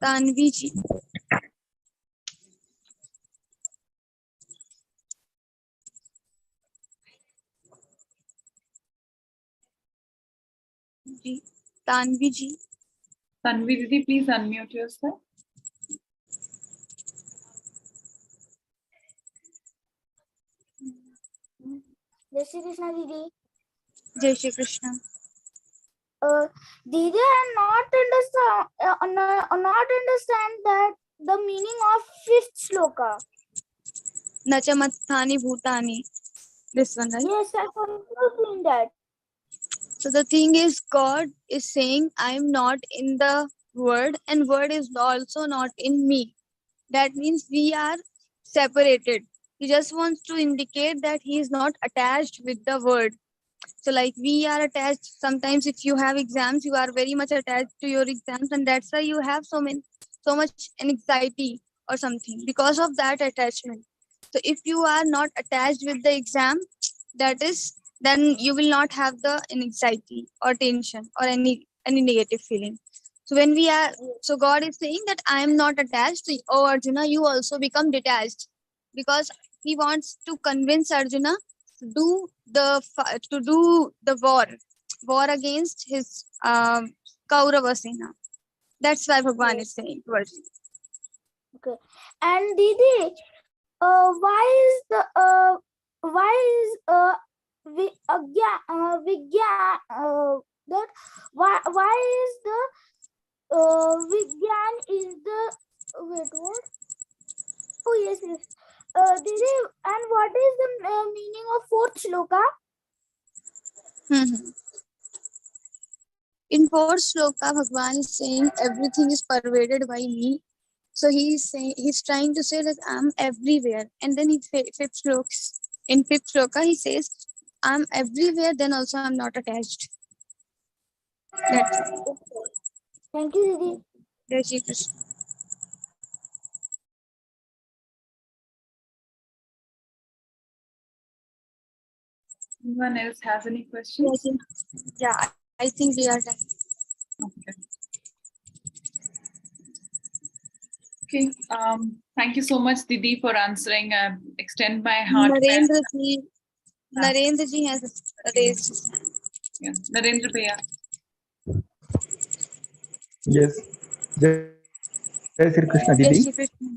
Tanvi ji. Tanvi ji. Tanvi Didi, please unmute yourself. Jai Shri Krishna, Didi. Jai Shri Krishna. Didi, I not understand that the meaning of 5th sloka. Nachamathani Bhutani. This one, right? Yes, I confused in that. So the thing is, God is saying, I am not in the word, and word is also not in me. That means we are separated. He just wants to indicate that he is not attached with the word. So like we are attached, sometimes if you have exams, you are very much attached to your exams, and that's why you have so much anxiety or something because of that attachment. So if you are not attached with the exam, then you will not have the anxiety or tension or any negative feeling. So God is saying that I am not attached. Oh Arjuna, you also become detached, because he wants to convince Arjuna do the war against his Kaurava Sena. That's why Bhagwan is saying to Arjuna. Okay. And Didi, why is the Vigyan is the wait what? Oh yes. Didi, and what is the meaning of fourth shloka? In fourth shloka, Bhagwan is saying everything is pervaded by me. So he's trying to say that I'm everywhere. And then in fifth shloka, he says, I'm everywhere, then also I'm not attached. That's it. Thank you, Didi. Jai Shri Krishna. Anyone else has any questions? Yeah, I think we are done. Okay. Okay. Thank you so much, Didi, for answering. Extend my heart. Narendra ji has raised his hand. Yeah. Narendra Bhaiya. Yes. Jai Shri Krishna Jai Didi. Shri Krishna.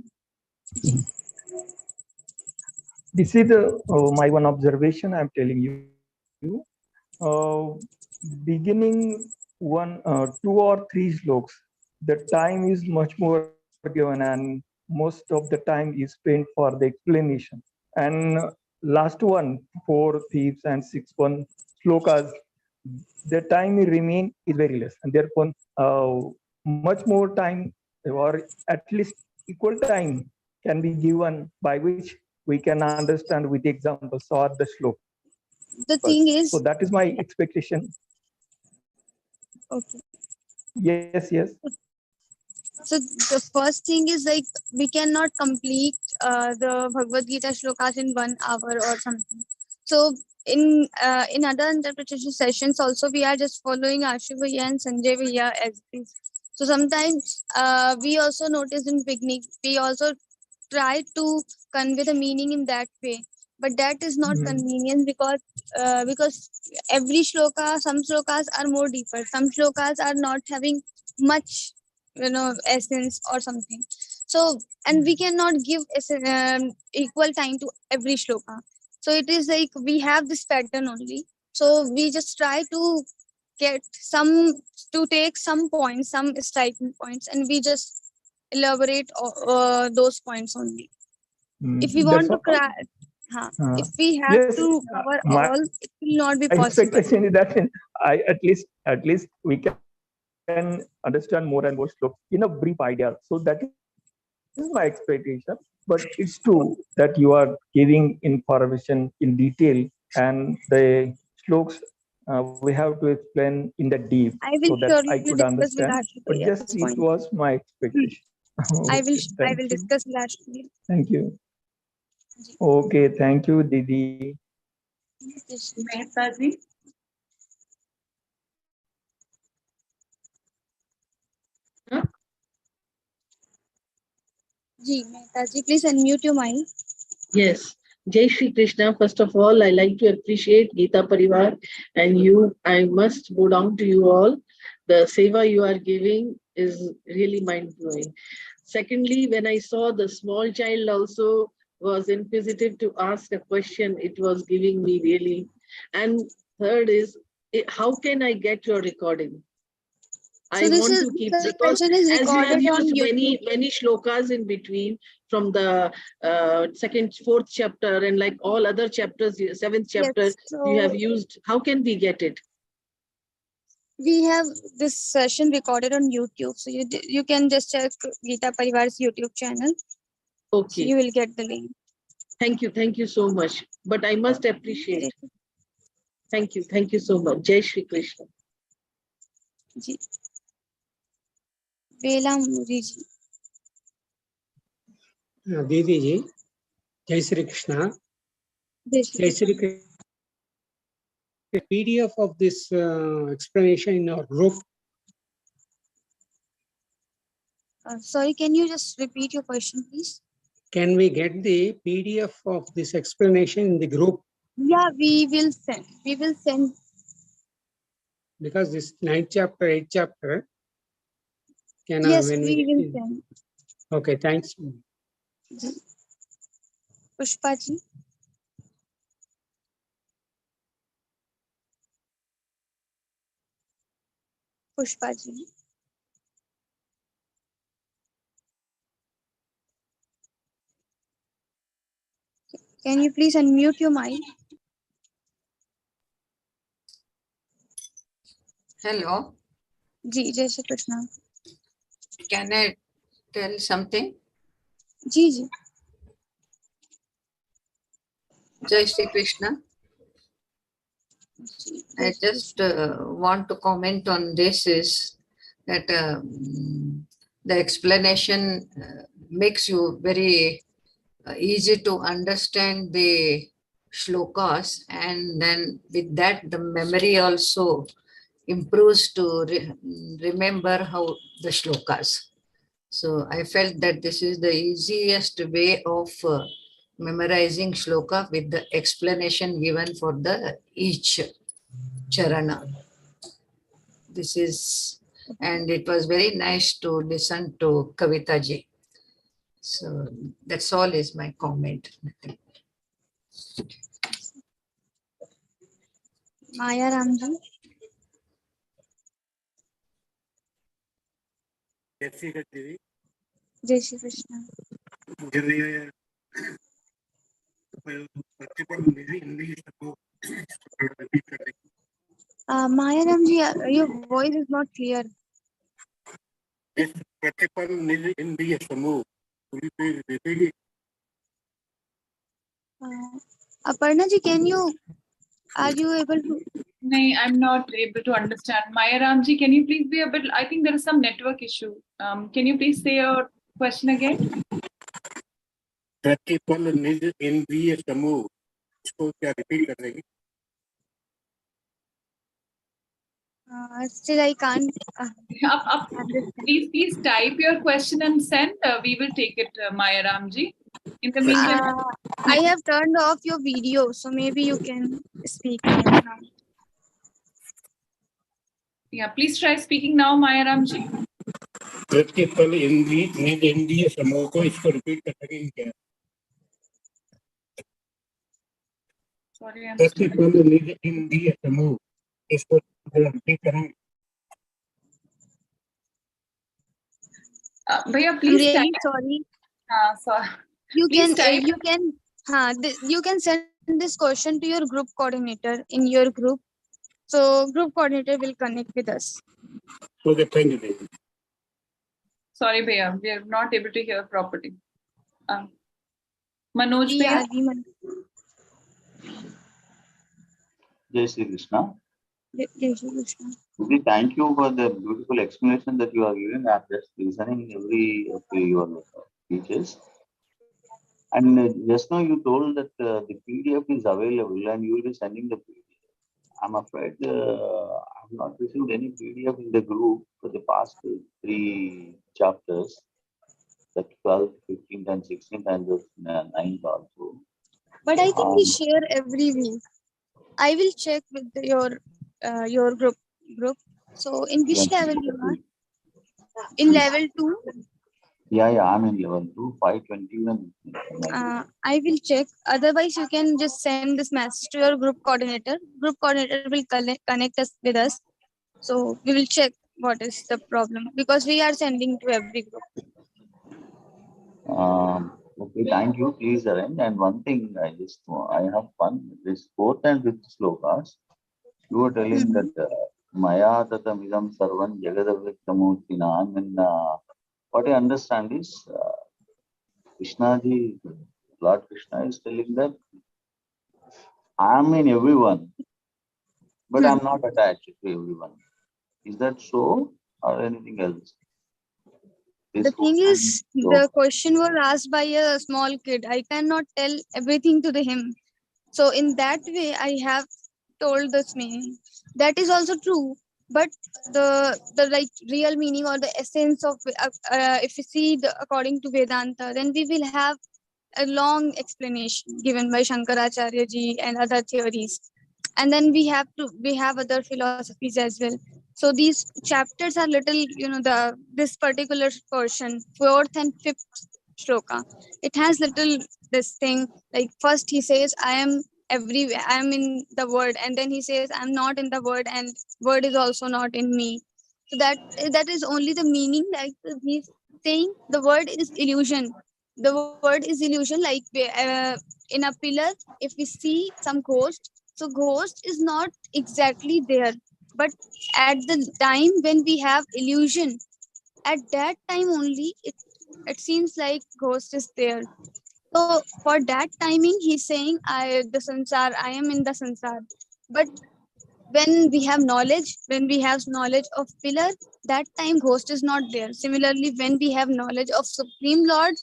This is my one observation I'm telling you. Beginning 2 or 3 sloks, the time is much more given and most of the time is spent for the explanation. And last 4 thieves and 6 slokas, the time remain is very less, and therefore much more time or at least equal time can be given by which we can understand with examples or the sloka. The thing is, so that is my expectation. Okay. Yes. So the first thing is like we cannot complete the Bhagavad Gita shlokas in 1 hour or something. So in other interpretation sessions also we are just following Ashu Bhaiya and Sanjay Bhaiya as is. So sometimes we also notice in picnic we also try to convey the meaning in that way, but that is not convenient because every shloka, some shlokas are more deeper, some shlokas are not having much essence or something. So and we cannot give equal time to every shloka. So it is like we have this pattern only. So we just try to take some points, some striking points, and we just elaborate those points only. If we want to if we have yes, to cover all, it will not be possible. Expectation is that at least we can understand more and more slokas in a brief idea. So that is my expectation. But it's true that you are giving information in detail, and the slokas we have to explain in the deep so that I could understand. But just it was my expectation. I will discuss lastly. Thank you. Okay, thank you, Didi. Mehta ji. Mehta ji, please unmute your mic. Yes. Jai Shri Krishna. First of all, I like to appreciate Geeta Parivar and you. I must bow down to you all. The seva you are giving is really mind-blowing. Secondly, when I saw the small child also was inquisitive to ask a question, it was giving me really. And third is, how can I get your recording? I want to keep, because as you have used many shlokas in between from the fourth chapter and like all other chapters, 7th chapter, yes, so you have used. How can we get it? We have this session recorded on YouTube, so you can just check Geeta Parivar's YouTube channel. Okay. So you will get the link. Thank you so much. But I must appreciate. Thank you so much. Jai Shri Krishna. Ji. Vela Muri ji. Didi ji, Jai Shri Krishna. Jai Shri Krishna. The PDF of this explanation in our group. Sorry, can you just repeat your question, please? Can we get the PDF of this explanation in the group? Yeah, we will send. We will send. Because this 9th chapter, 8th chapter, Yes, when we will send. Okay, thanks. Pushpa ji. Pushpa ji. Can you please unmute your mic? Hello, Ji, Jai Shri Krishna. can I tell something? Ji, ji. Jai Shri Krishna. I just want to comment on this is that the explanation makes you very easy to understand the shlokas, and then with that the memory also improves to remember how the shlokas. So I felt that this is the easiest way of memorizing shloka with the explanation given for the each charana. This is, and it was very nice to listen to Kavita ji. So that's all is my comment. Maya Ramji. Jai Shri Krishna. Maya Ramji, your voice is not clear. Aparna ji, are you able to? No, I'm not able to understand. Maya Ramji, can you please be a bit, I think there is some network issue. Can you please say your question again? Still, I can't. Please type your question and send. We will take it, Maya Ramji. In the meantime, I have turned off your video, so maybe you can speak now. Yeah, please try speaking now, Maya Ramji. Sorry, I'm Bhaiya, please I'm really type. sorry. Sorry. You Please can type. you can send this question to your group coordinator in your group. So group coordinator will connect with us. Okay, thank you. Sorry, Bhaiya, we are not able to hear properly. Manoj Bhaiya? Jai Shri Krishna. Jai Shri Krishna. Okay, thank you for the beautiful explanation that you are giving. I'm just listening every of your speeches. And just now you told that the PDF is available and you will be sending the PDF. I'm afraid I have not received any PDF in the group for the past 3 chapters, the 12th, 15th, and 16th, and the 9th also. But I think we share every week. I will check with your group. So in which level you are? In level 2? Yeah, I'm in level 2, 521. I will check. Otherwise, you can just send this message to your group coordinator. Group coordinator will connect us with us. So we will check what is the problem because we are sending to every group. Okay, thank you. Please arrange. And one thing, I have fun. This 4th and 5th slokas, you were telling that Maya tatamidam sarvan jagadavrikamurtina. I mean, what I understand is Krishna ji, Lord Krishna is telling that I am in everyone, but I'm not attached to everyone. Is that so or anything else? The thing is, the question was asked by a small kid. I cannot tell everything to him. So in that way, I have told this meaning. That is also true. But the like real meaning or the essence of if we see according to Vedanta, then we will have a long explanation given by Shankaracharya ji and other theories. And then we have other philosophies as well. So these chapters are little, this particular portion, 4th and 5th shloka, it has little this thing, like first he says, I am everywhere, I am in the word, and then he says, I'm not in the word, and word is also not in me. So that is only the meaning, like he's saying the word is illusion. The word is illusion, like in a pillar, if we see some ghost, so ghost is not exactly there, but at the time when we have illusion, at that time only it seems like ghost is there. So for that timing he's saying, I am in the sansar. But when we have knowledge, of pillar, that time ghost is not there. Similarly, when we have knowledge of supreme lord,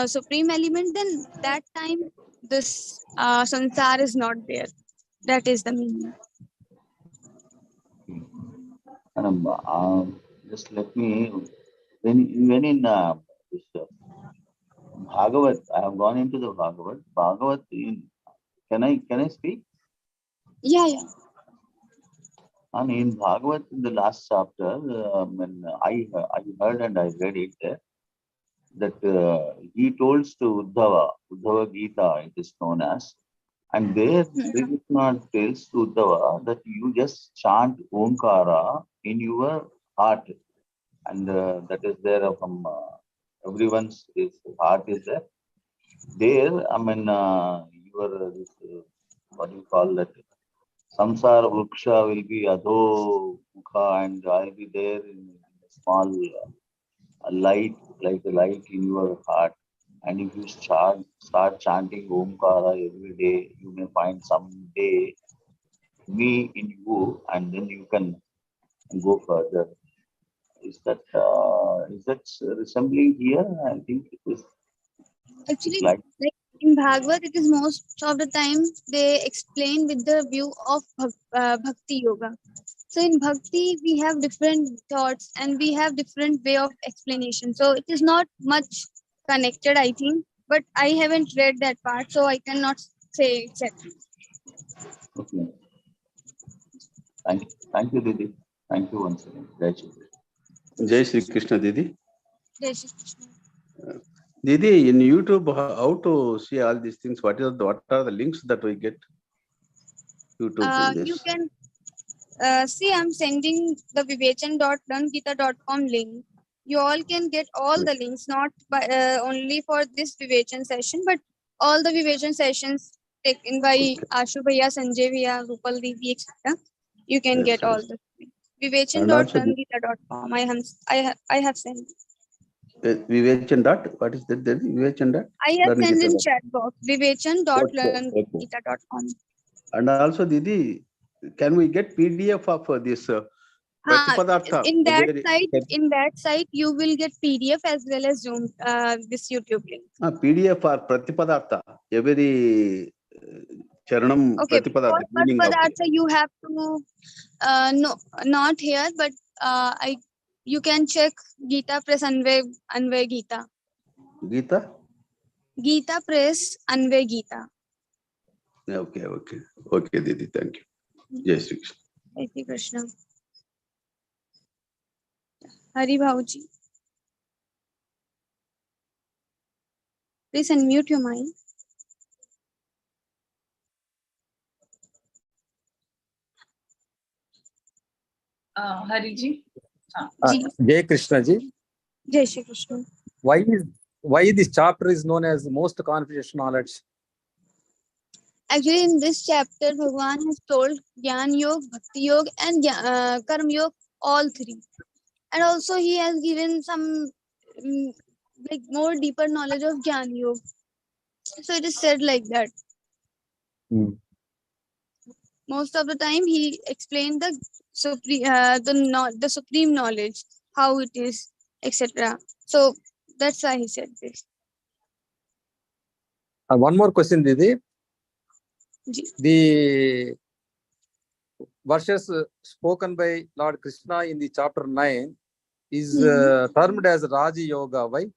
supreme element, then that time this sansar is not there. That is the meaning. Just let me, when in this Bhagavat, I have gone into the Bhagavat. Can I speak? Yeah. And in Bhagavat, in the last chapter, when I heard and I read it, that he told to Uddhava Geeta, it is known as, and there Sri Krishna tells to Uddhava that you just chant Omkara in your heart, and that is there from everyone's heart is there. There, I mean, your what do you call that? Samsara Vriksha will be Adho Mukha, and I'll be there in a small light, like a light in your heart. And if you start chanting Omkara every day, you may find someday me in you, and then you can go further. Is that resembling here? I think it is. Actually, like in Bhagavad, it is most of the time they explain with the view of bhakti yoga. So in bhakti, we have different thoughts and we have different way of explanation. So it is not much connected, I think. But I haven't read that part, so I cannot say exactly. Okay. Thank you, Didi. Thank you once again. Jai Shri Krishna, Didi. Jai Shri Krishna. Didi, in YouTube, how to see all these things? What are the links that we get? YouTube. You can see, I'm sending the vivechan.learngeeta.com link. You all can get all the links, not by, only for this Vivechan session, but all the Vivechan sessions taken by Ashu Bhaiya, Sanjay Bhaiya, Rupal Devi, etc. You can get all the vivechan.learngeeta.com. I have sent. Vivechan dot, what is that? Vivechan dot? I have sent in chat box, vivechan.learngeeta.com. And also, Didi, can we get PDF of this Pratipadartha? In that site, you will get PDF as well as Zoom, this YouTube link. PDF for Pratipadartha, every Charanam Pratipadartha. Pratipadartha, you have to, no, not here, but you can check Geeta Press Anvay Geeta. Geeta? Geeta Press Anvay Geeta. Okay, Didi, thank you. Jai Shri Krishna. Jai Shri Krishna. Hari Bhauji. Please unmute your mic. Hari ji. Jai Krishna ji. Jai Shri Krishna. Why this chapter is known as most confidential knowledge? Actually, in this chapter, Bhagavan has told Gyan Yoga, Bhakti Yoga, and Karma Yoga, all three. And also, he has given some like more deeper knowledge of Gyan Yoga. So it is said like that. Most of the time, he explained the supreme knowledge, how it is, etc. So that's why he said this. One more question, Didi. The verses spoken by Lord Krishna in the chapter 9 is termed as Raja Yoga. Why?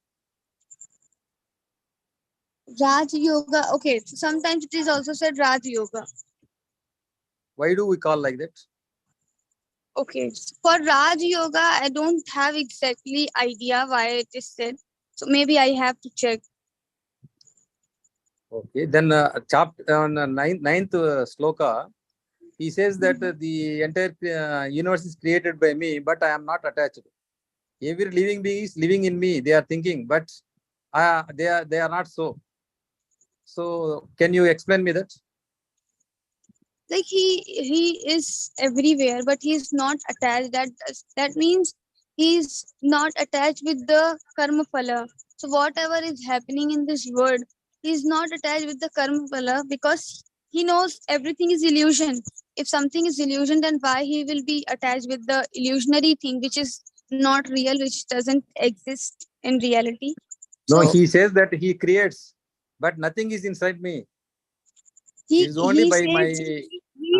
Raj Yoga. Okay, so sometimes it is also said Raj Yoga. Why do we call like that? Okay, for Raj Yoga, I don't have exactly idea why it is said. So maybe I have to check. Okay, then chapter on ninth sloka, he says that the entire universe is created by me, but I am not attached. Every living being is living in me. They are thinking, but they are not so. So can you explain me that? Like he is everywhere, but he is not attached. That means he is not attached with the karma phala. So whatever is happening in this world, he is not attached with the karma phala because he knows everything is illusion. If something is illusion, then why he will be attached with the illusionary thing which is not real, which doesn't exist in reality? No, So he says that he creates, but nothing is inside me. he It is only by says my he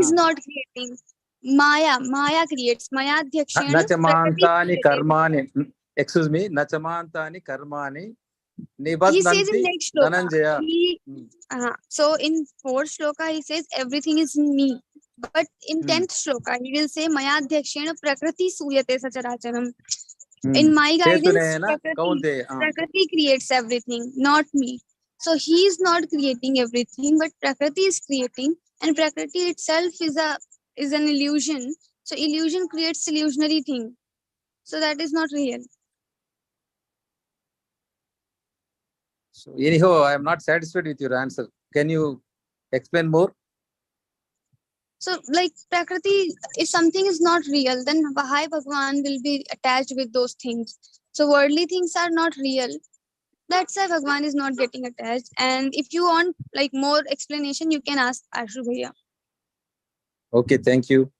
is not creating. Maya creates. Maya Dhyakshena nachamantani karmani. Excuse me, nachamantani karmani He says in nibadhanti next shloka. dhananjaya. So in fourth shloka, he says everything is in me. But in 10th shloka, he will say Maya Dhyakshena Prakriti Suyate Sacharacharam. In my guidance, Prakriti creates everything, not me. So he is not creating everything, but Prakriti is creating, and Prakriti itself is an illusion. So illusion creates illusionary thing. So that is not real. So anyhow, I am not satisfied with your answer. Can you explain more? So like Prakriti, if something is not real, then why Bhagwan will be attached with those things? So worldly things are not real. That's why Bhagwan is not getting attached. And if you want like more explanation, you can ask Ashu Bhaiya. Okay, thank you.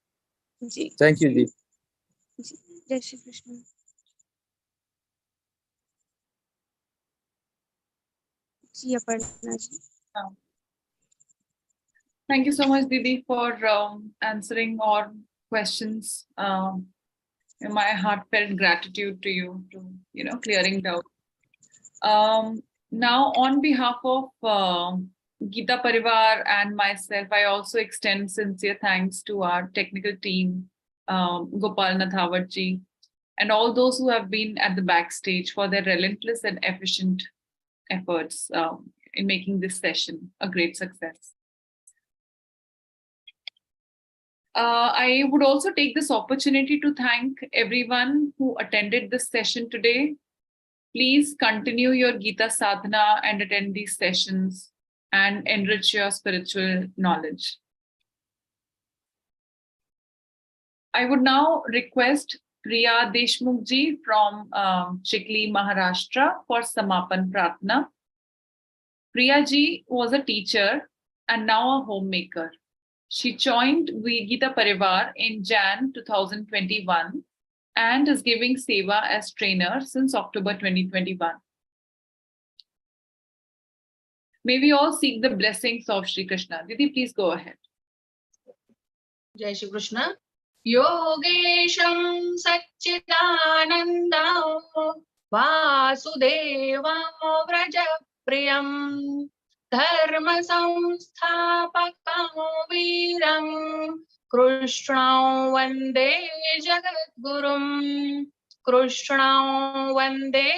Ji. Thank you, Ji. Jai Shri Krishna. Ji, Aparna ji. Thank you so much, Didi, for answering our questions. My heartfelt gratitude to you to clearing doubt. Now, on behalf of Geeta Parivar and myself, I also extend sincere thanks to our technical team, Gopal Nathavatji, and all those who have been at the backstage for their relentless and efficient efforts in making this session a great success. I would also take this opportunity to thank everyone who attended this session today. Please continue your Geeta sadhana and attend these sessions and enrich your spiritual knowledge. I would now request Priya Deshmukh ji from Chikli, Maharashtra for Samapan Pratna. Priya ji was a teacher and now a homemaker. She joined Geeta Parivar in Jan 2021 and is giving seva as trainer since October 2021. May we all seek the blessings of Shri Krishna. Didi, please go ahead. Jai Shri Krishna. Yogesham Satchidananda Vasudeva Vraja Priyam Dharma Samsthapakam Viram Krishnam Vande Jagadgurum Krishnam Vande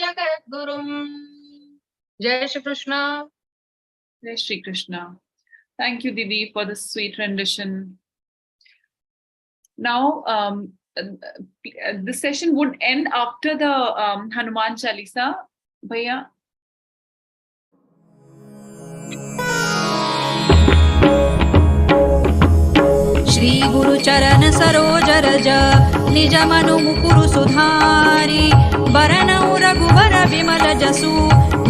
Jagadgurum. Jai Shri Krishna. Jai Shri Krishna. Thank you, Didi, for the sweet rendition. Now, the session would end after the Hanuman Chalisa. Bhaiya. Shri गुरु चरण सरोज रज निज मनु मुकुरु सुधारी बरनउ रघुबर विमल जसु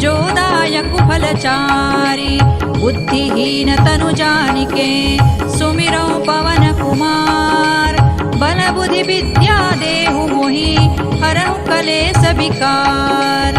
जोदायकु फलचारी बुद्धिहीन तनु जानिके सुमिरौ पवन कुमार बल बुद्धि विद्या देहु मोहि हरहु कलेस विकार।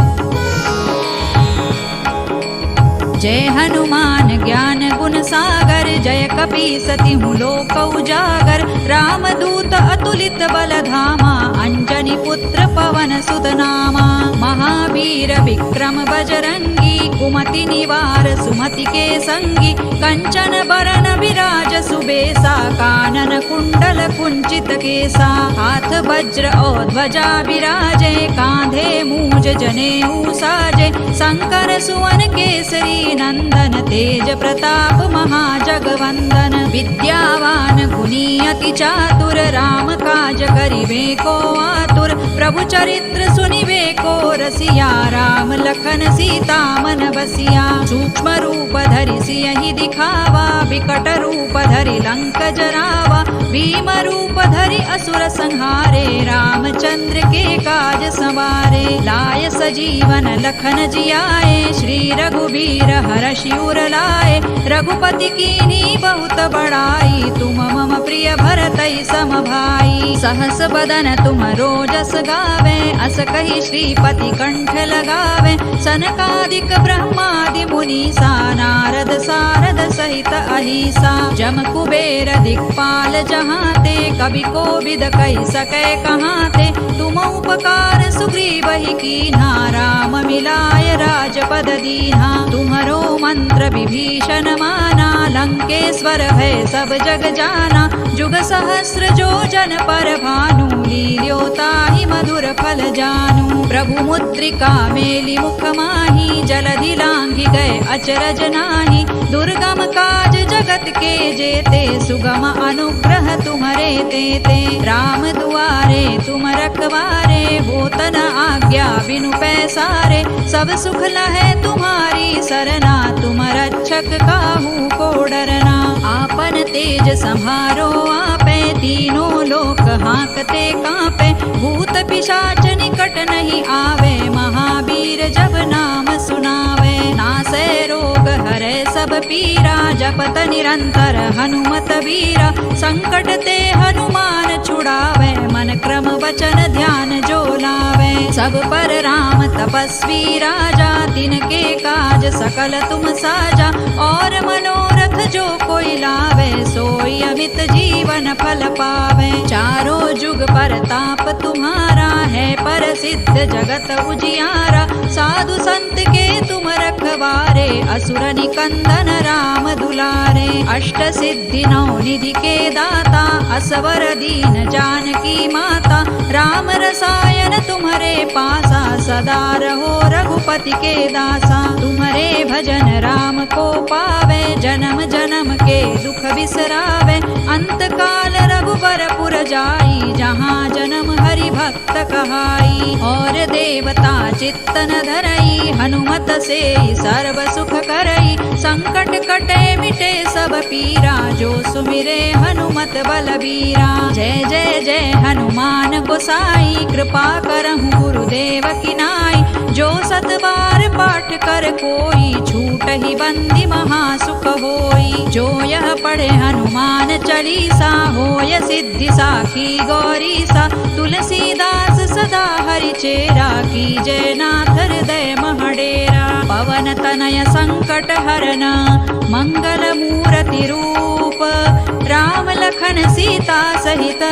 जय हनुमान ज्ञान गुण सागर जय कपीसतिहु लोक उजागर रामदूत अतुलित बल धामा अंजनी पुत्र पवन सुत नामा महावीर विक्रम बजरंगी कुमति निवार सुमति के संगी कंचन बरन विराज सुबेसा कानन कुंडल कुंचित केसा हाथ वज्र और ध्वजा विराजे कांधे मूज जनेऊ साजे शंकर सुवन केसरी नंदन तेज प्रताप महाजगवंदन विद्यावान गुणी अति चातुर राम काज करिबे को आतुर प्रभु चरित्र सुनिबे को रसिया राम लखन सीता मन बसिया सूक्ष्म रूप धरि सियहि दिखावा विकट रूप धरि लंक जरावा भीम रूप धरि असुर संहारे रामचंद्र के काज संवारे लाय सजीवन लखन जियाए श्री रघुबीर हरषि उर लाए रघुपति कीन्ही बहुत बड़ाई तुम मम प्रिय भरतई सम भाई सहस बदन तुम रोजस गावे अस कहि श्रीपति कंठ लगावे सनकादिक ब्रह्मादि मुनीसा नारद सारद सहित अहिसा जम कुबेर दिक्पाल जहाते कवि कोविद कहि सकै कहाते तुम उपकार सुग्रीवहि कीन्हा राम मिलाय राजपद दीन्हा तुम्हरो मंत्र विभीषण माना लंकेश्वर है सब जग जाना जुग सहस्र जो जन पर भानु लील्यो ताहि मधुर फल जानू प्रभु मुद्रिका मेलि मुख माही जलधि लांघि गए अचरज नाही दुर्गम काज जगत के जेते सुगम अनुग्रह तुम्हरे तेते राम दुआरे तुम रखवारे होत न आज्ञा बिनु पैसारे सब सुख लहै तुम्हारी सरना तुम रक्षक काहू को डरना आपन तेज सम्हारो आपे तीनों लोक हांकते कांपे भूत पिशाच निकट नहीं आवे महावीर जब नाम सुनावे नासै रोग हरै सब पीरा जपत निरंतर हनुमत वीरा संकट ते हनुमान छुड़ावे मन क्रम वचन ध्यान जो लावे सब पर राम तपस्वी राजा तिनके काज सकल तुम साजा और मनोरथ जो कोई लावे सोई अमित जीवन फल पावे चारों जुग परताप तुम्हारा है प्रसिद्ध जगत उजियारा साधु संत के तुम रखवारे असुर निकंदन राम दुलारे अष्ट सिद्धि नौ निधि के दाता असवर दीन जानकी माता राम रसायन तुम्हारे पासा सदा रहो रघुपति के दासा तुम्हारे भजन राम को पावे जन्म जन्म के दुख बिसरावे अंत काल रघुबर पुर जाई जहाँ जन्म हरि भक्त कहाई और देवता चित्तन धरई हनुमत से सर्व सुख करई संकट कटे मिटे सब पीरा जो सुमिरे हनुमत बलबीरा जय जय जय हनुमान गोसाई कृपा करहु गुरुदेव की नाई जो सत बार पाठ कर कोई छूट ही बंदी महासुख होई जो यह पढ़े हनुमान चालीसा होय सिद्धि साखी गौरीसा तुलसीदास सदा हरि चेरा की जय नाथ हृदय महडेरा पवन तनय संकट हरना मंगल मूर्ति रूप राम लखन सीता सहित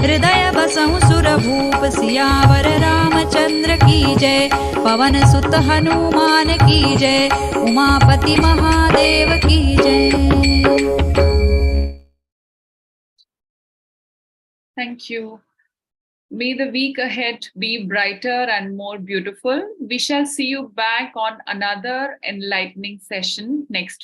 हृदय बसहु सुर भूप सियावर रामचंद्र की जय पवन सुत हनुमान की जय उमापति महादेव की जय। Thank you. May the week ahead be brighter and more beautiful. We shall see you back on another enlightening session next week.